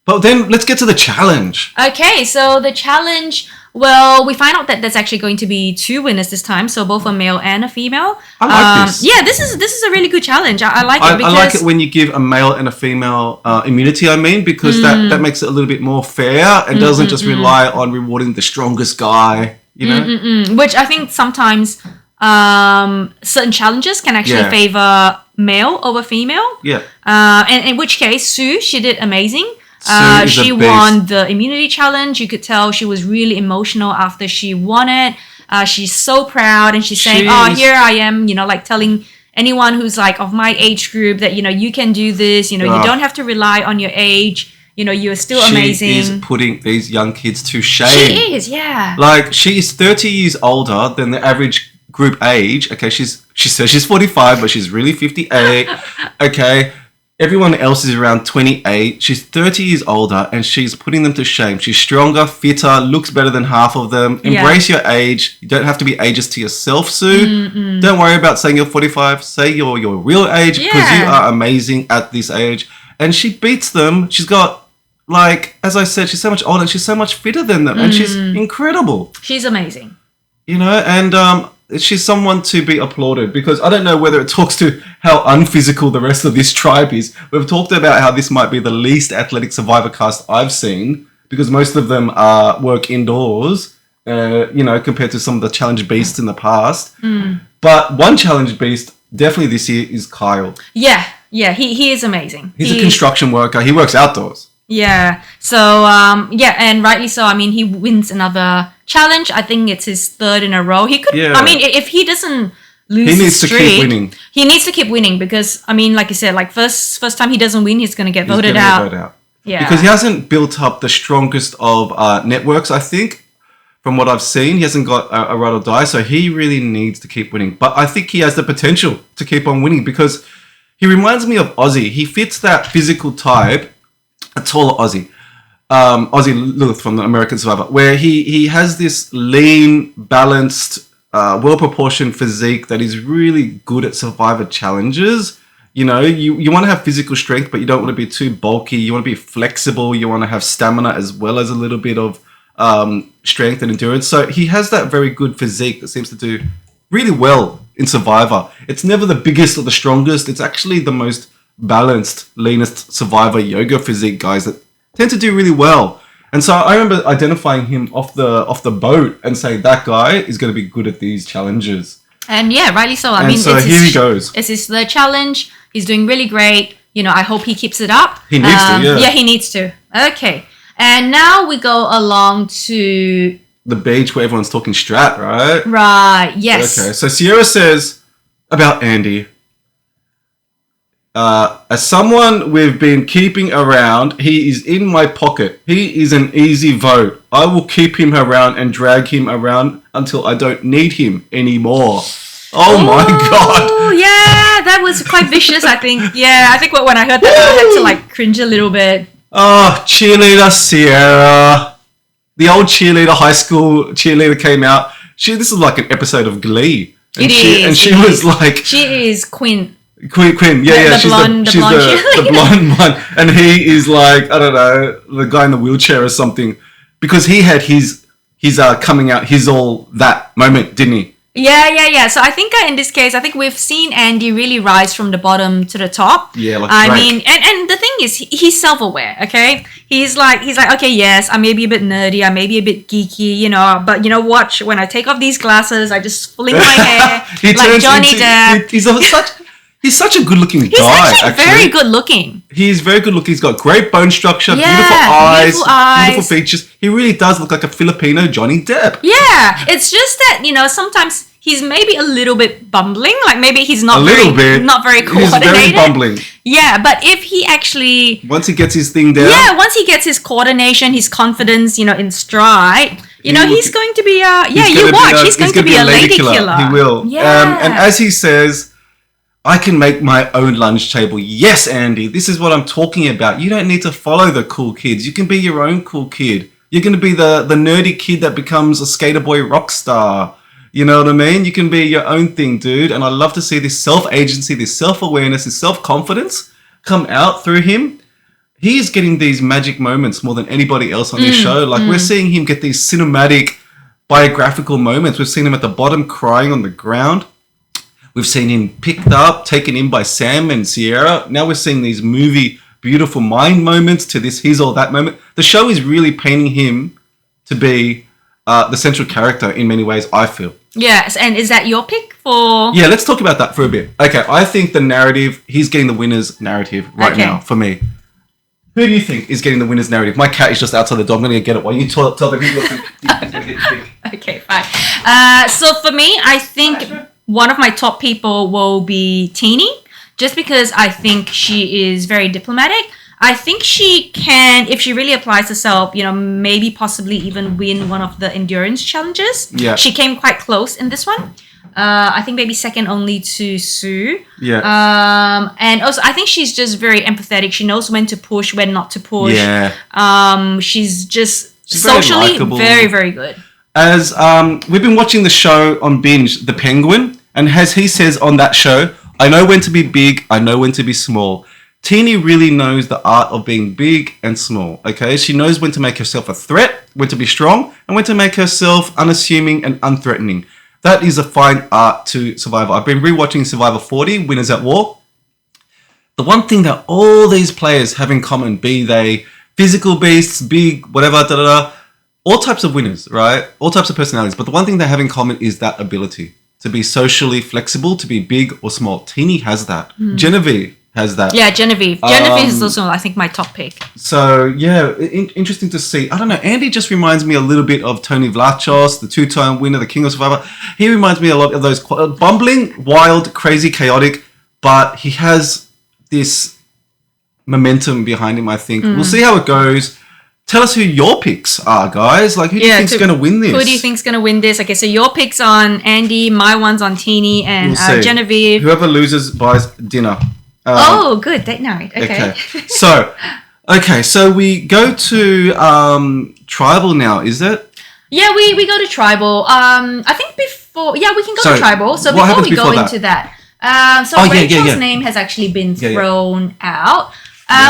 But then let's get to the challenge.
Okay, so the challenge, well, we find out that there's actually going to be 2 winners this time, so both a male and a female.
I like this.
Yeah, this is a really good challenge. I like it because...
I like it when you give a male and a female immunity, because that makes it a little bit more fair and doesn't just rely on rewarding the strongest guy,
Which I think sometimes certain challenges can actually favor male over female.
Yeah.
And in which case, Sue, she did amazing. She won the immunity challenge. You could tell she was really emotional after she won it. She's so proud, and she's saying, here I am, like telling anyone who's like of my age group that, you can do this, you don't have to rely on your age. You're still amazing.
She is putting these young kids to shame.
She is, yeah.
Like, she is 30 years older than the average group age. Okay, she says she's 45, but she's really 58. Okay. Everyone else is around 28. She's 30 years older, and she's putting them to shame. She's stronger, fitter, looks better than half of them. Embrace your age. You don't have to be ageist to yourself, Sue. Don't worry about saying you're 45. Say your real age, because you are amazing at this age. And she beats them. She's got, like, as I said, she's so much older, and she's so much fitter than them, and she's incredible.
She's amazing.
And she's someone to be applauded, because I don't know whether it talks to how unphysical the rest of this tribe is. We've talked about how this might be the least athletic Survivor cast I've seen, because most of them work indoors, compared to some of the challenge beasts in the past. But one challenge beast definitely this year is Kyle.
Yeah, he is amazing.
He's a construction worker. He works outdoors.
Yeah. So, and rightly so. I mean, he wins another challenge. I think it's his 3rd in a row. He could, if he doesn't lose
he needs
streak,
to keep winning.
He needs to keep winning, because, like you said, like first time he doesn't win, he's going to get voted out. Yeah.
Because he hasn't built up the strongest of networks, I think, from what I've seen. He hasn't got a ride or die, so he really needs to keep winning. But I think he has the potential to keep on winning, because he reminds me of Ozzy. He fits that physical type, a taller Aussie. Aussie Lilith from the American Survivor, where he has this lean, balanced, well-proportioned physique that is really good at Survivor challenges. You want to have physical strength, but you don't want to be too bulky. You want to be flexible. You want to have stamina as well as a little bit of strength and endurance. So he has that very good physique that seems to do really well in Survivor. It's never the biggest or the strongest. It's actually the most balanced, leanest Survivor yoga physique guys that tend to do really well. And so I remember identifying him off the boat and saying that guy is going to be good at these challenges. And
rightly so.
So here he goes.
It's his third challenge. He's doing really great. I hope he keeps it up.
He needs to, yeah.
Yeah, he needs to. Okay. And now we go along to
the beach where everyone's talking strat, right?
Right, yes.
Okay, so Sierra says about Andy, as someone we've been keeping around, he is in my pocket. He is an easy vote. I will keep him around and drag him around until I don't need him anymore. Oh my god.
Oh, yeah, that was quite vicious, I think. Yeah, I think when I heard that, I had to like cringe a little bit.
Oh, cheerleader Sierra. The old cheerleader, high school cheerleader came out. This is like an episode of Glee. And she was like...
She is Quinn.
Quinn, yeah. She's the blonde one. And he is like, I don't know, the guy in the wheelchair or something. Because he had his coming out, his all that moment, didn't he?
Yeah. So I think in this case, I think we've seen Andy really rise from the bottom to the top.
Yeah, like
I mean, and the thing is, he's self-aware. Okay, he's like, okay, yes, I may be a bit nerdy, I may be a bit geeky, you know, but watch when I take off these glasses, I just flick my hair like Johnny Depp.
He's such a good-looking guy.
He's actually very good-looking.
He's very good-looking. He's got great bone structure, beautiful eyes, beautiful features. He really does look like a Filipino Johnny Depp.
Yeah, it's just that, sometimes he's maybe a little bit bumbling. Like maybe he's not very coordinated.
He's very bumbling.
Yeah, but if he actually...
Once he gets his thing down...
Yeah, once he gets his coordination, his confidence, in stride... he's going to be he's going to be a lady killer.
He will.
Yeah.
And as he says... I can make my own lunch table. Yes, Andy, this is what I'm talking about. You don't need to follow the cool kids. You can be your own cool kid. You're going to be the nerdy kid that becomes a skater boy rock star. You know what I mean? You can be your own thing, dude. And I love to see this self-agency, this self-awareness, this self-confidence come out through him. He is getting these magic moments more than anybody else on this show. Like we're seeing him get these cinematic biographical moments. We've seen him at the bottom crying on the ground. We've seen him picked up, taken in by Sam and Sierra. Now we're seeing these movie beautiful mind moments to this he's all that moment. The show is really painting him to be the central character in many ways, I feel.
Yes, and is that your pick for...
Yeah, let's talk about that for a bit. Okay, I think the narrative, he's getting the winner's narrative right now for me. Who do you think is getting the winner's narrative? My cat is just outside the door. I'm going to get it while you tell the people.
Okay, fine. So for me, I think... One of my top people will be Teeny, just because I think she is very diplomatic. I think she can, if she really applies herself, maybe possibly even win one of the endurance challenges.
Yeah.
She came quite close in this one. I think maybe second only to Sue.
Yeah.
And also, I think she's just very empathetic. She knows when to push, when not to push.
Yeah.
She's socially very, very good.
As we've been watching the show on binge, The Penguin, and as he says on that show, I know when to be big, I know when to be small. Teeny really knows the art of being big and small, okay? She knows when to make herself a threat, when to be strong, and when to make herself unassuming and unthreatening. That is a fine art to Survivor. I've been rewatching Survivor 40, Winners at War. The one thing that all these players have in common, be they physical beasts, big, whatever, all types of winners, right? All types of personalities. But the one thing they have in common is that ability to be socially flexible, to be big or small. Teeny has that. Genevieve has that.
Yeah, Genevieve. Genevieve is also, I think, my top pick.
So, yeah, interesting to see. I don't know. Andy just reminds me a little bit of Tony Vlachos, the two-time winner, the King of Survivor. He reminds me a lot of those bumbling, wild, crazy, chaotic, but he has this momentum behind him, I think. We'll see how it goes. Tell us who your picks are, guys. Like, who do you think's going to win this?
Who do you think's going to win this? Okay, so your pick's on Andy, my one's on Teeny, and Genevieve.
Whoever loses buys dinner.
Good. Date night. Okay.
So we go to Tribal now, is it?
Yeah, we go to Tribal. I think before... Yeah, we can go to Tribal. So before we go into that... Rachel's name has actually been thrown out.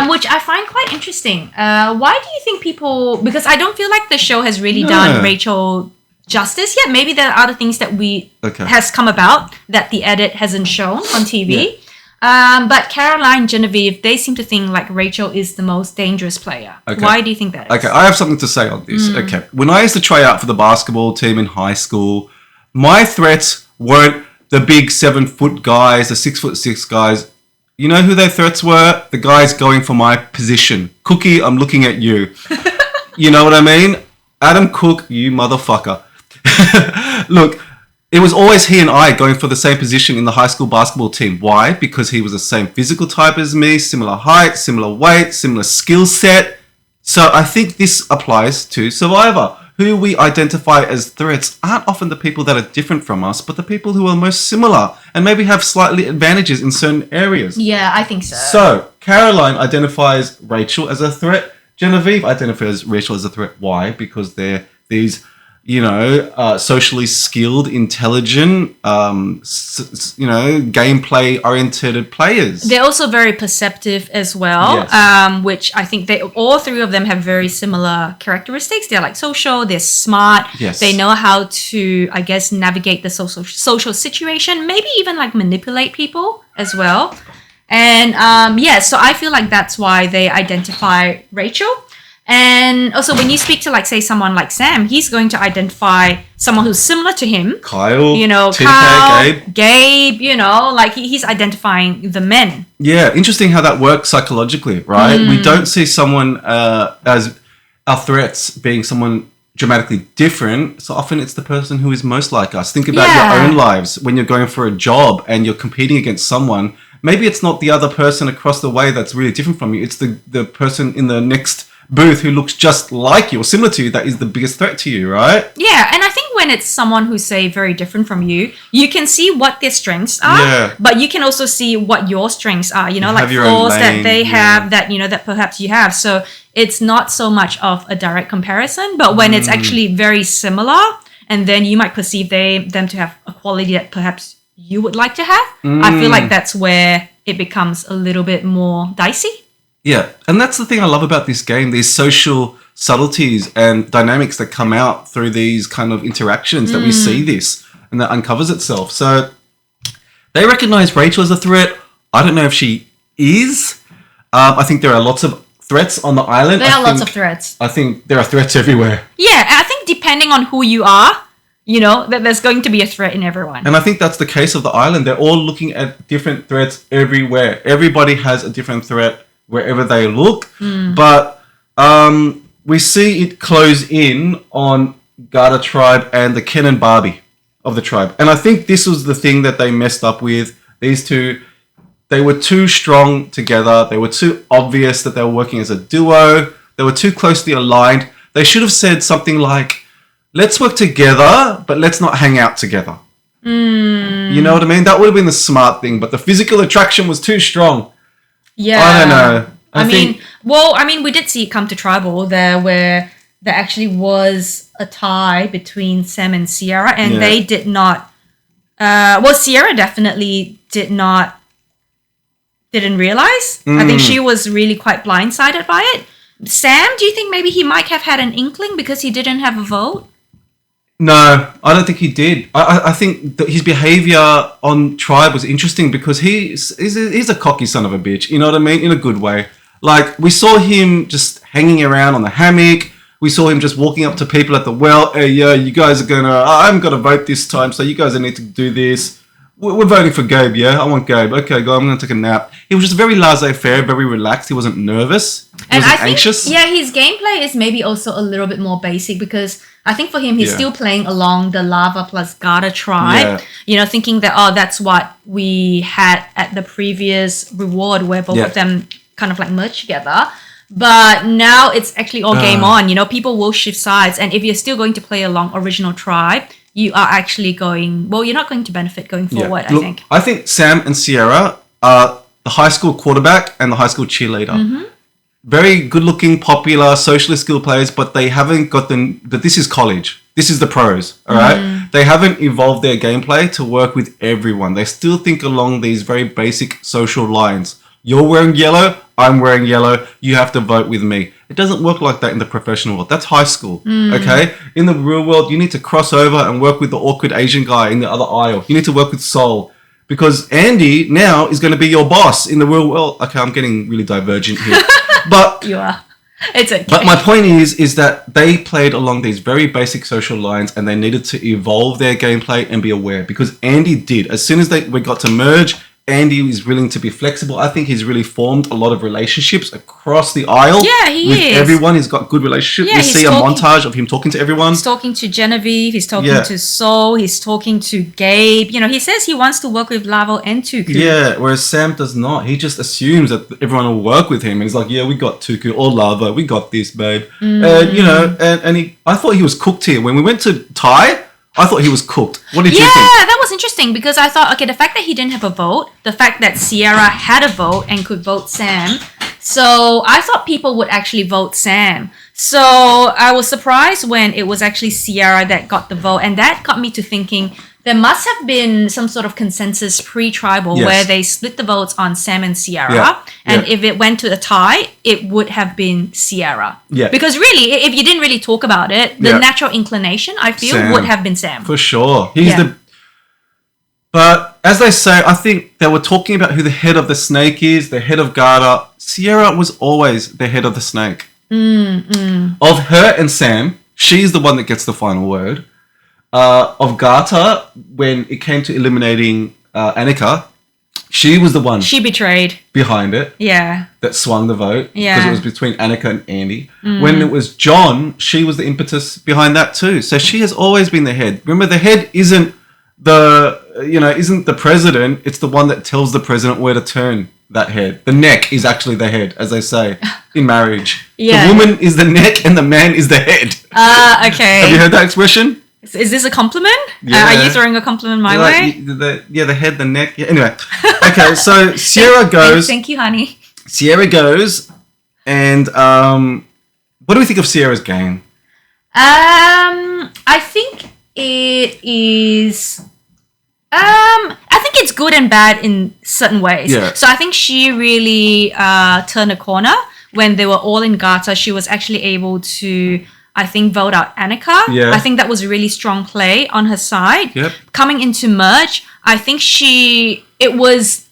Which I find quite interesting. Why do you think people... Because I don't feel like the show has really done Rachel justice yet. Maybe there are other things that has come about that the edit hasn't shown on TV. Yeah. But Caroline, Genevieve, they seem to think like Rachel is the most dangerous player. Okay. Why do you think that is?
Okay, I have something to say on this. Okay, when I used to try out for the basketball team in high school, my threats weren't the big 7-foot guys, the 6'6" guys. You know who their threats were? The guys going for my position. Cookie, I'm looking at you. You know what I mean? Adam Cook, you motherfucker. Look, It was always he and I going for the same position in the high school basketball team. Why? Because he was the same physical type as me, similar height, similar weight, similar skill set. So I think this applies to Survivor. Who we identify as threats aren't often the people that are different from us, but the people who are most similar and maybe have slightly advantages in certain areas.
Yeah, I think so.
So Caroline identifies Rachel as a threat. Genevieve identifies Rachel as a threat. Why? Because they're these, socially skilled, intelligent, gameplay oriented players.
They're also very perceptive as well,
Yes.
which I think all three of them have very similar characteristics. They're like social, they're smart,
Yes.
they know how to, I guess, navigate the social situation, maybe even like manipulate people as well. And so I feel like that's why they identify Rachel. And also when you speak to like say someone like Sam, he's going to identify someone who's similar to him.
Kyle,
Kyle, Gabe, he's identifying the men.
Yeah, interesting how that works psychologically, right? We don't see someone as our threats being someone dramatically different. So often it's the person who is most like us. Think about your own lives when you're going for a job and you're competing against someone. Maybe it's not the other person across the way that's really different from you. It's the person in the next booth who looks just like you or similar to you that is the biggest threat to you, right?
Yeah, and I think when it's someone who's, say, very different from you, you can see what their strengths are, but you can also see what your strengths are, like flaws that they have that, that perhaps you have. So it's not so much of a direct comparison, but when it's actually very similar, and then you might perceive them to have a quality that perhaps you would like to have, I feel like that's where it becomes a little bit more dicey.
Yeah, and that's the thing I love about this game, these social subtleties and dynamics that come out through these kind of interactions that we see this and that uncovers itself. So they recognize Rachel as a threat. I don't know if she is. I think there are lots of threats on the island.
There are lots of threats.
I think there are threats everywhere.
Yeah, I think depending on who you are, that there's going to be a threat in everyone.
And I think that's the case of the island. They're all looking at different threats everywhere. Everybody has a different threat wherever they look, but we see it close in on Garda tribe and the Ken and Barbie of the tribe. And I think this was the thing that they messed up with. These two, they were too strong together. They were too obvious that they were working as a duo. They were too closely aligned. They should have said something like, let's work together, but let's not hang out together. You know what I mean? That would have been the smart thing, but the physical attraction was too strong.
Yeah.
I don't know.
I mean, we did see it come to tribal there where there actually was a tie between Sam and Sierra, and they did not. Sierra definitely didn't realize. I think she was really quite blindsided by it. Sam, do you think maybe he might have had an inkling because he didn't have a vote?
No, I don't think he did. I think that his behavior on tribe was interesting because he's a cocky son of a bitch. You know what I mean? In a good way. Like, we saw him just hanging around on the hammock. We saw him just walking up to people at the well. Hey, you guys are I'm going to vote this time, so you guys need to do this. We're voting for Gabe, yeah? I want Gabe. Okay, go, I'm going to take a nap. He was just very laissez-faire, very relaxed. He wasn't nervous. He wasn't anxious.
Yeah, his gameplay is maybe also a little bit more basic because I think for him, he's still playing along the Lava plus Garda tribe. Yeah. Thinking that, that's what we had at the previous reward where both of them kind of like merged together. But now it's actually all game on. People will shift sides. And if you're still going to play along original tribe, you are actually you're not going to benefit going forward, I think.
I think Sam and Sierra are the high school quarterback and the high school cheerleader. Very good-looking, popular, socially skilled players, but they haven't got that this is college. This is the pros, all right? They haven't evolved their gameplay to work with everyone. They still think along these very basic social lines. You're wearing yellow, I'm wearing yellow, you have to vote with me. It doesn't work like that in the professional world. That's high school, okay? In the real world, you need to cross over and work with the awkward Asian guy in the other aisle. You need to work with Sol. Because Andy now is going to be your boss in the real world. Okay, I'm getting really divergent here. But
you are. It's okay.
But my point is that they played along these very basic social lines and they needed to evolve their gameplay and be aware. Because Andy did. As soon as we got to merge, Andy is willing to be flexible. I think he's really formed a lot of relationships across the aisle.
Yeah, he
with
is.
Everyone. He's got good relationships.
Yeah,
we see a montage of him talking to everyone.
He's talking to Genevieve. He's talking to Sol. He's talking to Gabe. You know, he says he wants to work with Lavo and Tuku.
Yeah, whereas Sam does not. He just assumes that everyone will work with him. And he's like, yeah, we got Tuku or Lavo. We got this, babe. And, you know, I thought he was cooked here. When we went to Thai, I thought he was cooked. What did you think?
Yeah, that was interesting because I thought, okay, the fact that he didn't have a vote, the fact that Sierra had a vote and could vote Sam, so I thought people would actually vote Sam. So I was surprised when it was actually Sierra that got the vote, and that got me to thinking there must have been some sort of consensus pre-tribal where they split the votes on Sam and Sierra. And if it went to a tie, it would have been Sierra.
Yeah.
Because really, if you didn't really talk about it, the natural inclination, I feel,
Sam.
would have been Sam.
For sure. But as they say, I think they were talking about who the head of the snake is, the head of Garter. Sierra was always the head of the snake. Of her and Sam, she's the one that gets the final word. Of Garter, when it came to eliminating Annika, she was the one.
She betrayed.
Behind it.
Yeah.
That swung the vote.
Yeah.
Because it was between Annika and Andy. When it was John, she was the impetus behind that too. So she has always been the head. Remember, the head isn't the president. It's the one that tells the president where to turn that head. The neck is actually the head, as they say in marriage.
Yeah.
The woman is the neck and the man is the head.
Okay.
Have you heard that expression?
Is this a compliment?
Yeah.
Are you throwing a compliment my way?
The head, the neck. Yeah. Anyway, okay. So Sierra goes.
Thank you, honey.
Sierra goes, and what do we think of Sierra's game?
I think it is. I think it's good and bad in certain ways.
Yeah.
So I think she really turned a corner when they were all in Garter. She was actually able to, I think, vote out Annika.
Yeah.
I think that was a really strong play on her side.
Yep.
Coming into merge, I think it was,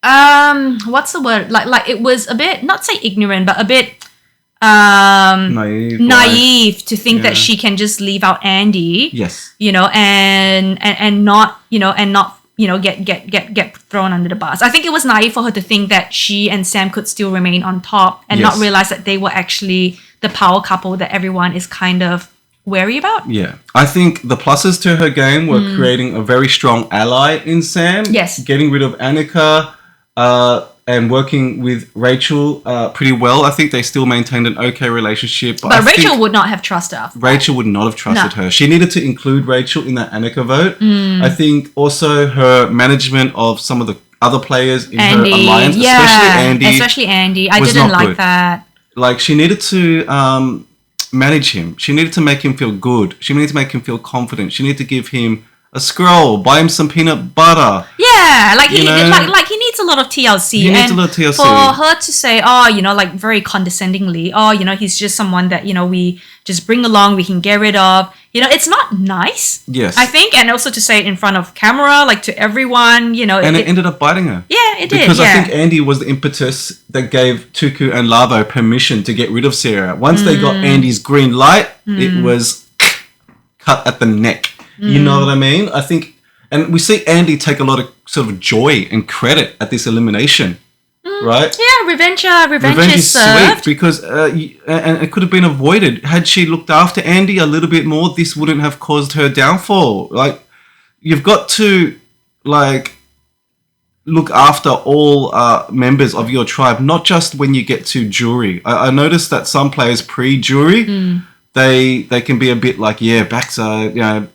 what's the word? Like it was a bit, not say ignorant, but a bit naive to think that she can just leave out Andy.
Yes.
You know, and not get thrown under the bus. I think it was naive for her to think that she and Sam could still remain on top and not realize that they were actually the power couple that everyone is kind of wary about.
Yeah. I think the pluses to her game were creating a very strong ally in Sam.
Yes.
Getting rid of Annika and working with Rachel pretty well. I think they still maintained an okay relationship.
But Rachel would not have trusted her.
Rachel would not have trusted her. She needed to include Rachel in that Annika vote. I think also her management of some of the other players in her alliance,
especially Andy. I didn't like that.
Like, she needed to manage him. She needed to make him feel good. She needed to make him feel confident. She needed to give him a scroll, buy him some peanut butter.
Yeah, like he needs a lot of TLC.
He needs a lot of TLC.
For her to say, like very condescendingly, he's just someone that, we just bring along, we can get rid of. It's not nice.
Yes.
I think, and also to say it in front of camera, like to everyone,
And it ended up biting her.
Yeah, it did.
Because I think Andy was the impetus that gave Tuku and Lavo permission to get rid of Sierra. Once they got Andy's green light, it was cut at the neck. You know what I mean? I think, and we see Andy take a lot of sort of joy and credit at this elimination, right?
Yeah, revenge is
sweet
served.
because, and it could have been avoided. Had she looked after Andy a little bit more, this wouldn't have caused her downfall. Like, you've got to, look after all members of your tribe, not just when you get to jury. I noticed that some players pre-jury, they can be a bit like, backside,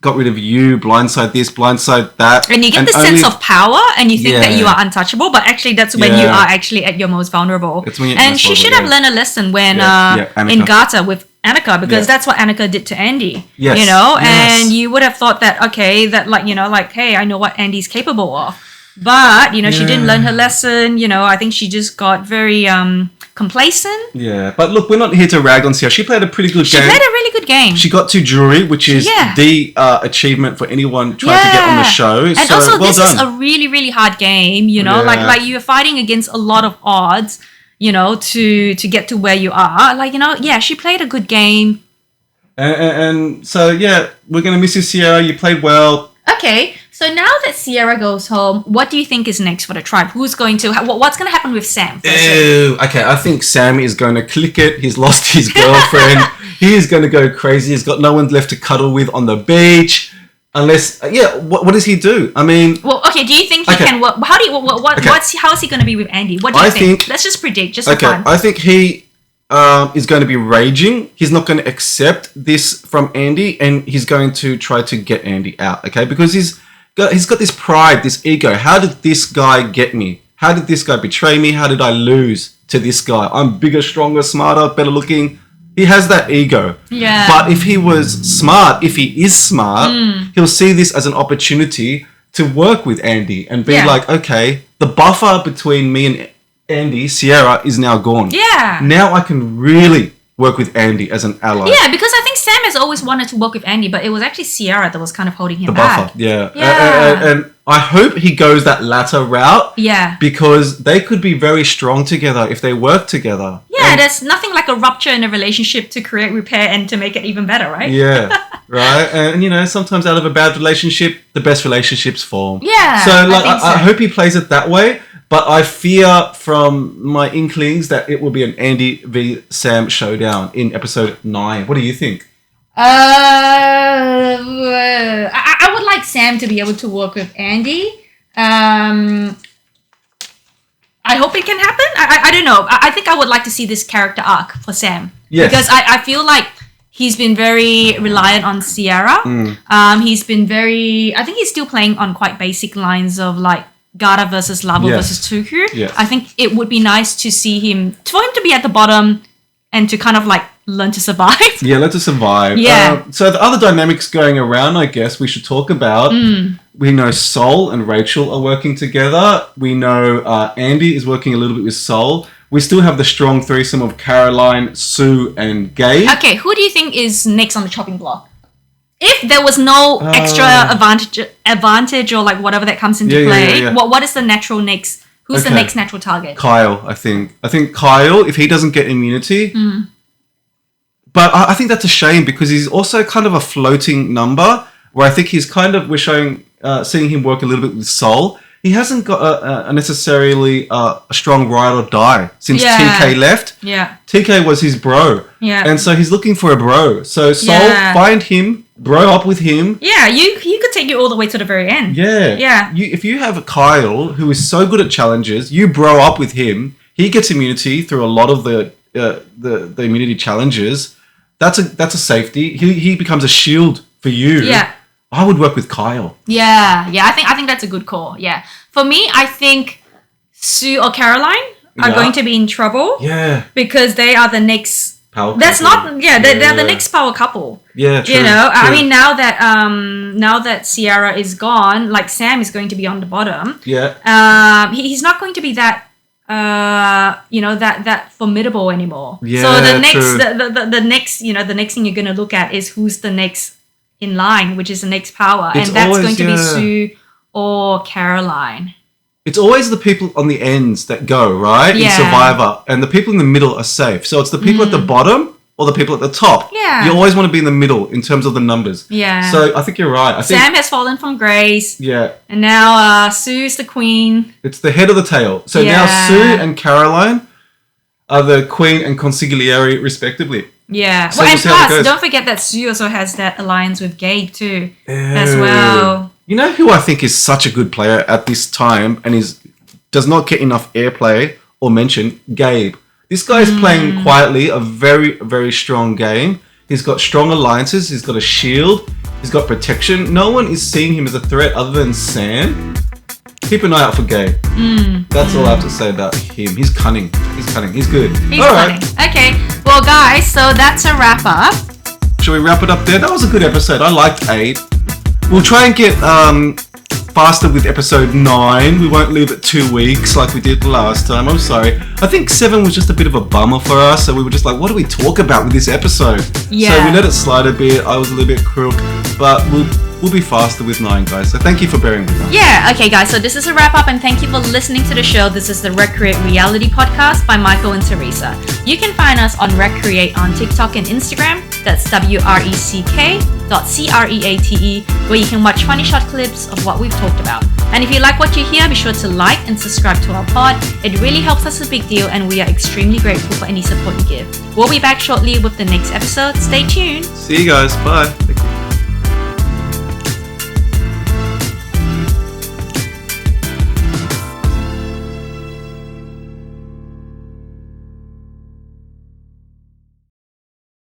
got rid of you, blindside this, blindside that.
And you get the sense of power and you think that you are untouchable, but actually that's when you are actually at your most vulnerable.
It's when you're
and she should have learned a lesson when in Garter with Annika, because that's what Annika did to Andy.
Yes.
And you would have thought that, okay, that hey, I know what Andy's capable of. But, she didn't learn her lesson. I think she just got very complacent.
Yeah, but look, we're not here to rag on Sierra. She played a pretty good game.
She played a really good game.
She got to jury, which is the achievement for anyone trying to get on the show.
And
so,
also,
well
this
done.
is a really, really hard game, like you're fighting against a lot of odds, to get to where you are. She played a good game.
And so, we're going to miss you, Sierra. You played well.
Okay, so now that Sierra goes home, what do you think is next for the tribe? What's going to happen with Sam?
Ew. Okay, I think Sam is going to click it. He's lost his girlfriend. He is going to go crazy. He's got no one left to cuddle with on the beach. Unless, what does he do? I mean...
Well, okay, do you think he can... How is he going to be with Andy? What do you think? Let's just predict, just for fun.
I think he is going to be raging. He's not going to accept this from Andy, and he's going to try to get Andy out, okay? Because he's got this pride, this ego. How did this guy get me? How did this guy betray me? How did I lose to this guy? I'm bigger, stronger, smarter, better looking. He has that ego.
Yeah.
But if he is smart, he'll see this as an opportunity to work with Andy and be like, okay, the buffer between me and Andy, Sierra, is now gone.
Yeah.
Now I can really work with Andy as an ally.
Yeah, because I think Sam has always wanted to work with Andy, but it was actually Sierra that was kind of holding him back.
Buffer, yeah. And I hope he goes that latter route.
Yeah.
Because they could be very strong together if they work together.
Yeah, there's nothing like a rupture in a relationship to create repair and to make it even better, right?
Yeah, right. And, sometimes out of a bad relationship, the best relationships form.
Yeah,
So, I hope he plays it that way. But I fear from my inklings that it will be an Andy v Sam showdown in episode 9. What do you think?
I would like Sam to be able to work with Andy. I hope it can happen. I don't know. I think I would like to see this character arc for Sam.
Yes.
Because I feel like he's been very reliant on Sierra. He's been I think he's still playing on quite basic lines of like Gata versus Labo versus Tuku.
Yes.
I think it would be nice to see for him to be at the bottom and to kind of like learn to survive.
Yeah, learn to survive.
Yeah.
So the other dynamics going around, I guess we should talk about. We know Sol and Rachel are working together. We know Andy is working a little bit with Sol. We still have the strong threesome of Caroline, Sue, and Gabe.
Okay, who do you think is next on the chopping block? If there was no extra advantage or like whatever that comes into play, what is the natural next? Who's the next natural target?
Kyle, I think. I think Kyle, if he doesn't get immunity. But I think that's a shame because he's also kind of a floating number where I think we're seeing him work a little bit with Sol. He hasn't got a necessarily a strong ride or die since TK left.
Yeah.
TK was his bro.
Yeah.
And so he's looking for a bro. So Sol, find him, bro up with him.
Yeah, he could take you all the way to the very end.
Yeah.
Yeah.
If you have a Kyle who is so good at challenges, you bro up with him, he gets immunity through a lot of the immunity challenges. That's a safety. He becomes a shield for you.
Yeah.
I would work with Kyle.
Yeah. I think that's a good call. Yeah. For me, I think Sue or Caroline are going to be in trouble.
Yeah.
Because they are the next
power
That's
couple.
not. Yeah, they're the next power couple.
Yeah, true.
You know,
true.
I mean, now that Sierra is gone, like Sam is going to be on the bottom.
Yeah.
He's not going to be that. That formidable anymore.
Yeah,
so the next,
true.
the next, the next thing you're gonna look at is who's the next in line, which is the next power,
It's
and that's
always,
going to be Sue or Caroline.
It's always the people on the ends that go, right?
Yeah.
In Survivor. And the people in the middle are safe. So it's the people at the bottom or the people at the top.
Yeah.
You always want to be in the middle in terms of the numbers.
Yeah.
So I think you're right. I think
Sam has fallen from grace.
Yeah.
And now Sue's the queen.
It's the head of the tail. So now Sue and Caroline are the queen and consigliere respectively.
Yeah.
So
Well,
we'll
and
see how it
plus,
goes.
don't forget that Sue also has that alliance with Gabe too, as well.
You know who I think is such a good player at this time and does not get enough airplay or mention? Gabe. This guy is playing quietly a very, very strong game. He's got strong alliances. He's got a shield. He's got protection. No one is seeing him as a threat other than Sam. Keep an eye out for Gabe. That's all I have to say about him. He's cunning. He's cunning. He's good.
He's
all
funny.
right.
Okay. Well, guys, so that's a wrap up.
Shall we wrap it up there? That was a good episode. I liked 8. We'll try and get faster with episode 9. We won't leave it 2 weeks like we did last time. I'm sorry. I think 7 was just a bit of a bummer for us. So we were just like, what do we talk about with this episode?
Yeah.
So we let it slide a bit. I was a little bit crook. But we'll we'll be faster with 9, guys. So thank you for bearing with us.
Yeah, okay guys, so this is a wrap up and thank you for listening to the show. This is the Recreate Reality podcast by Michael and Teresa. You can find us on Recreate on TikTok and Instagram. That's WRECK.CREATE, where you can watch funny short clips of what we've talked about. And if you like what you hear, be sure to like and subscribe to our pod. It really helps us a big deal and we are extremely grateful for any support you give. We'll be back shortly with the next episode. Stay tuned.
See you guys. Bye.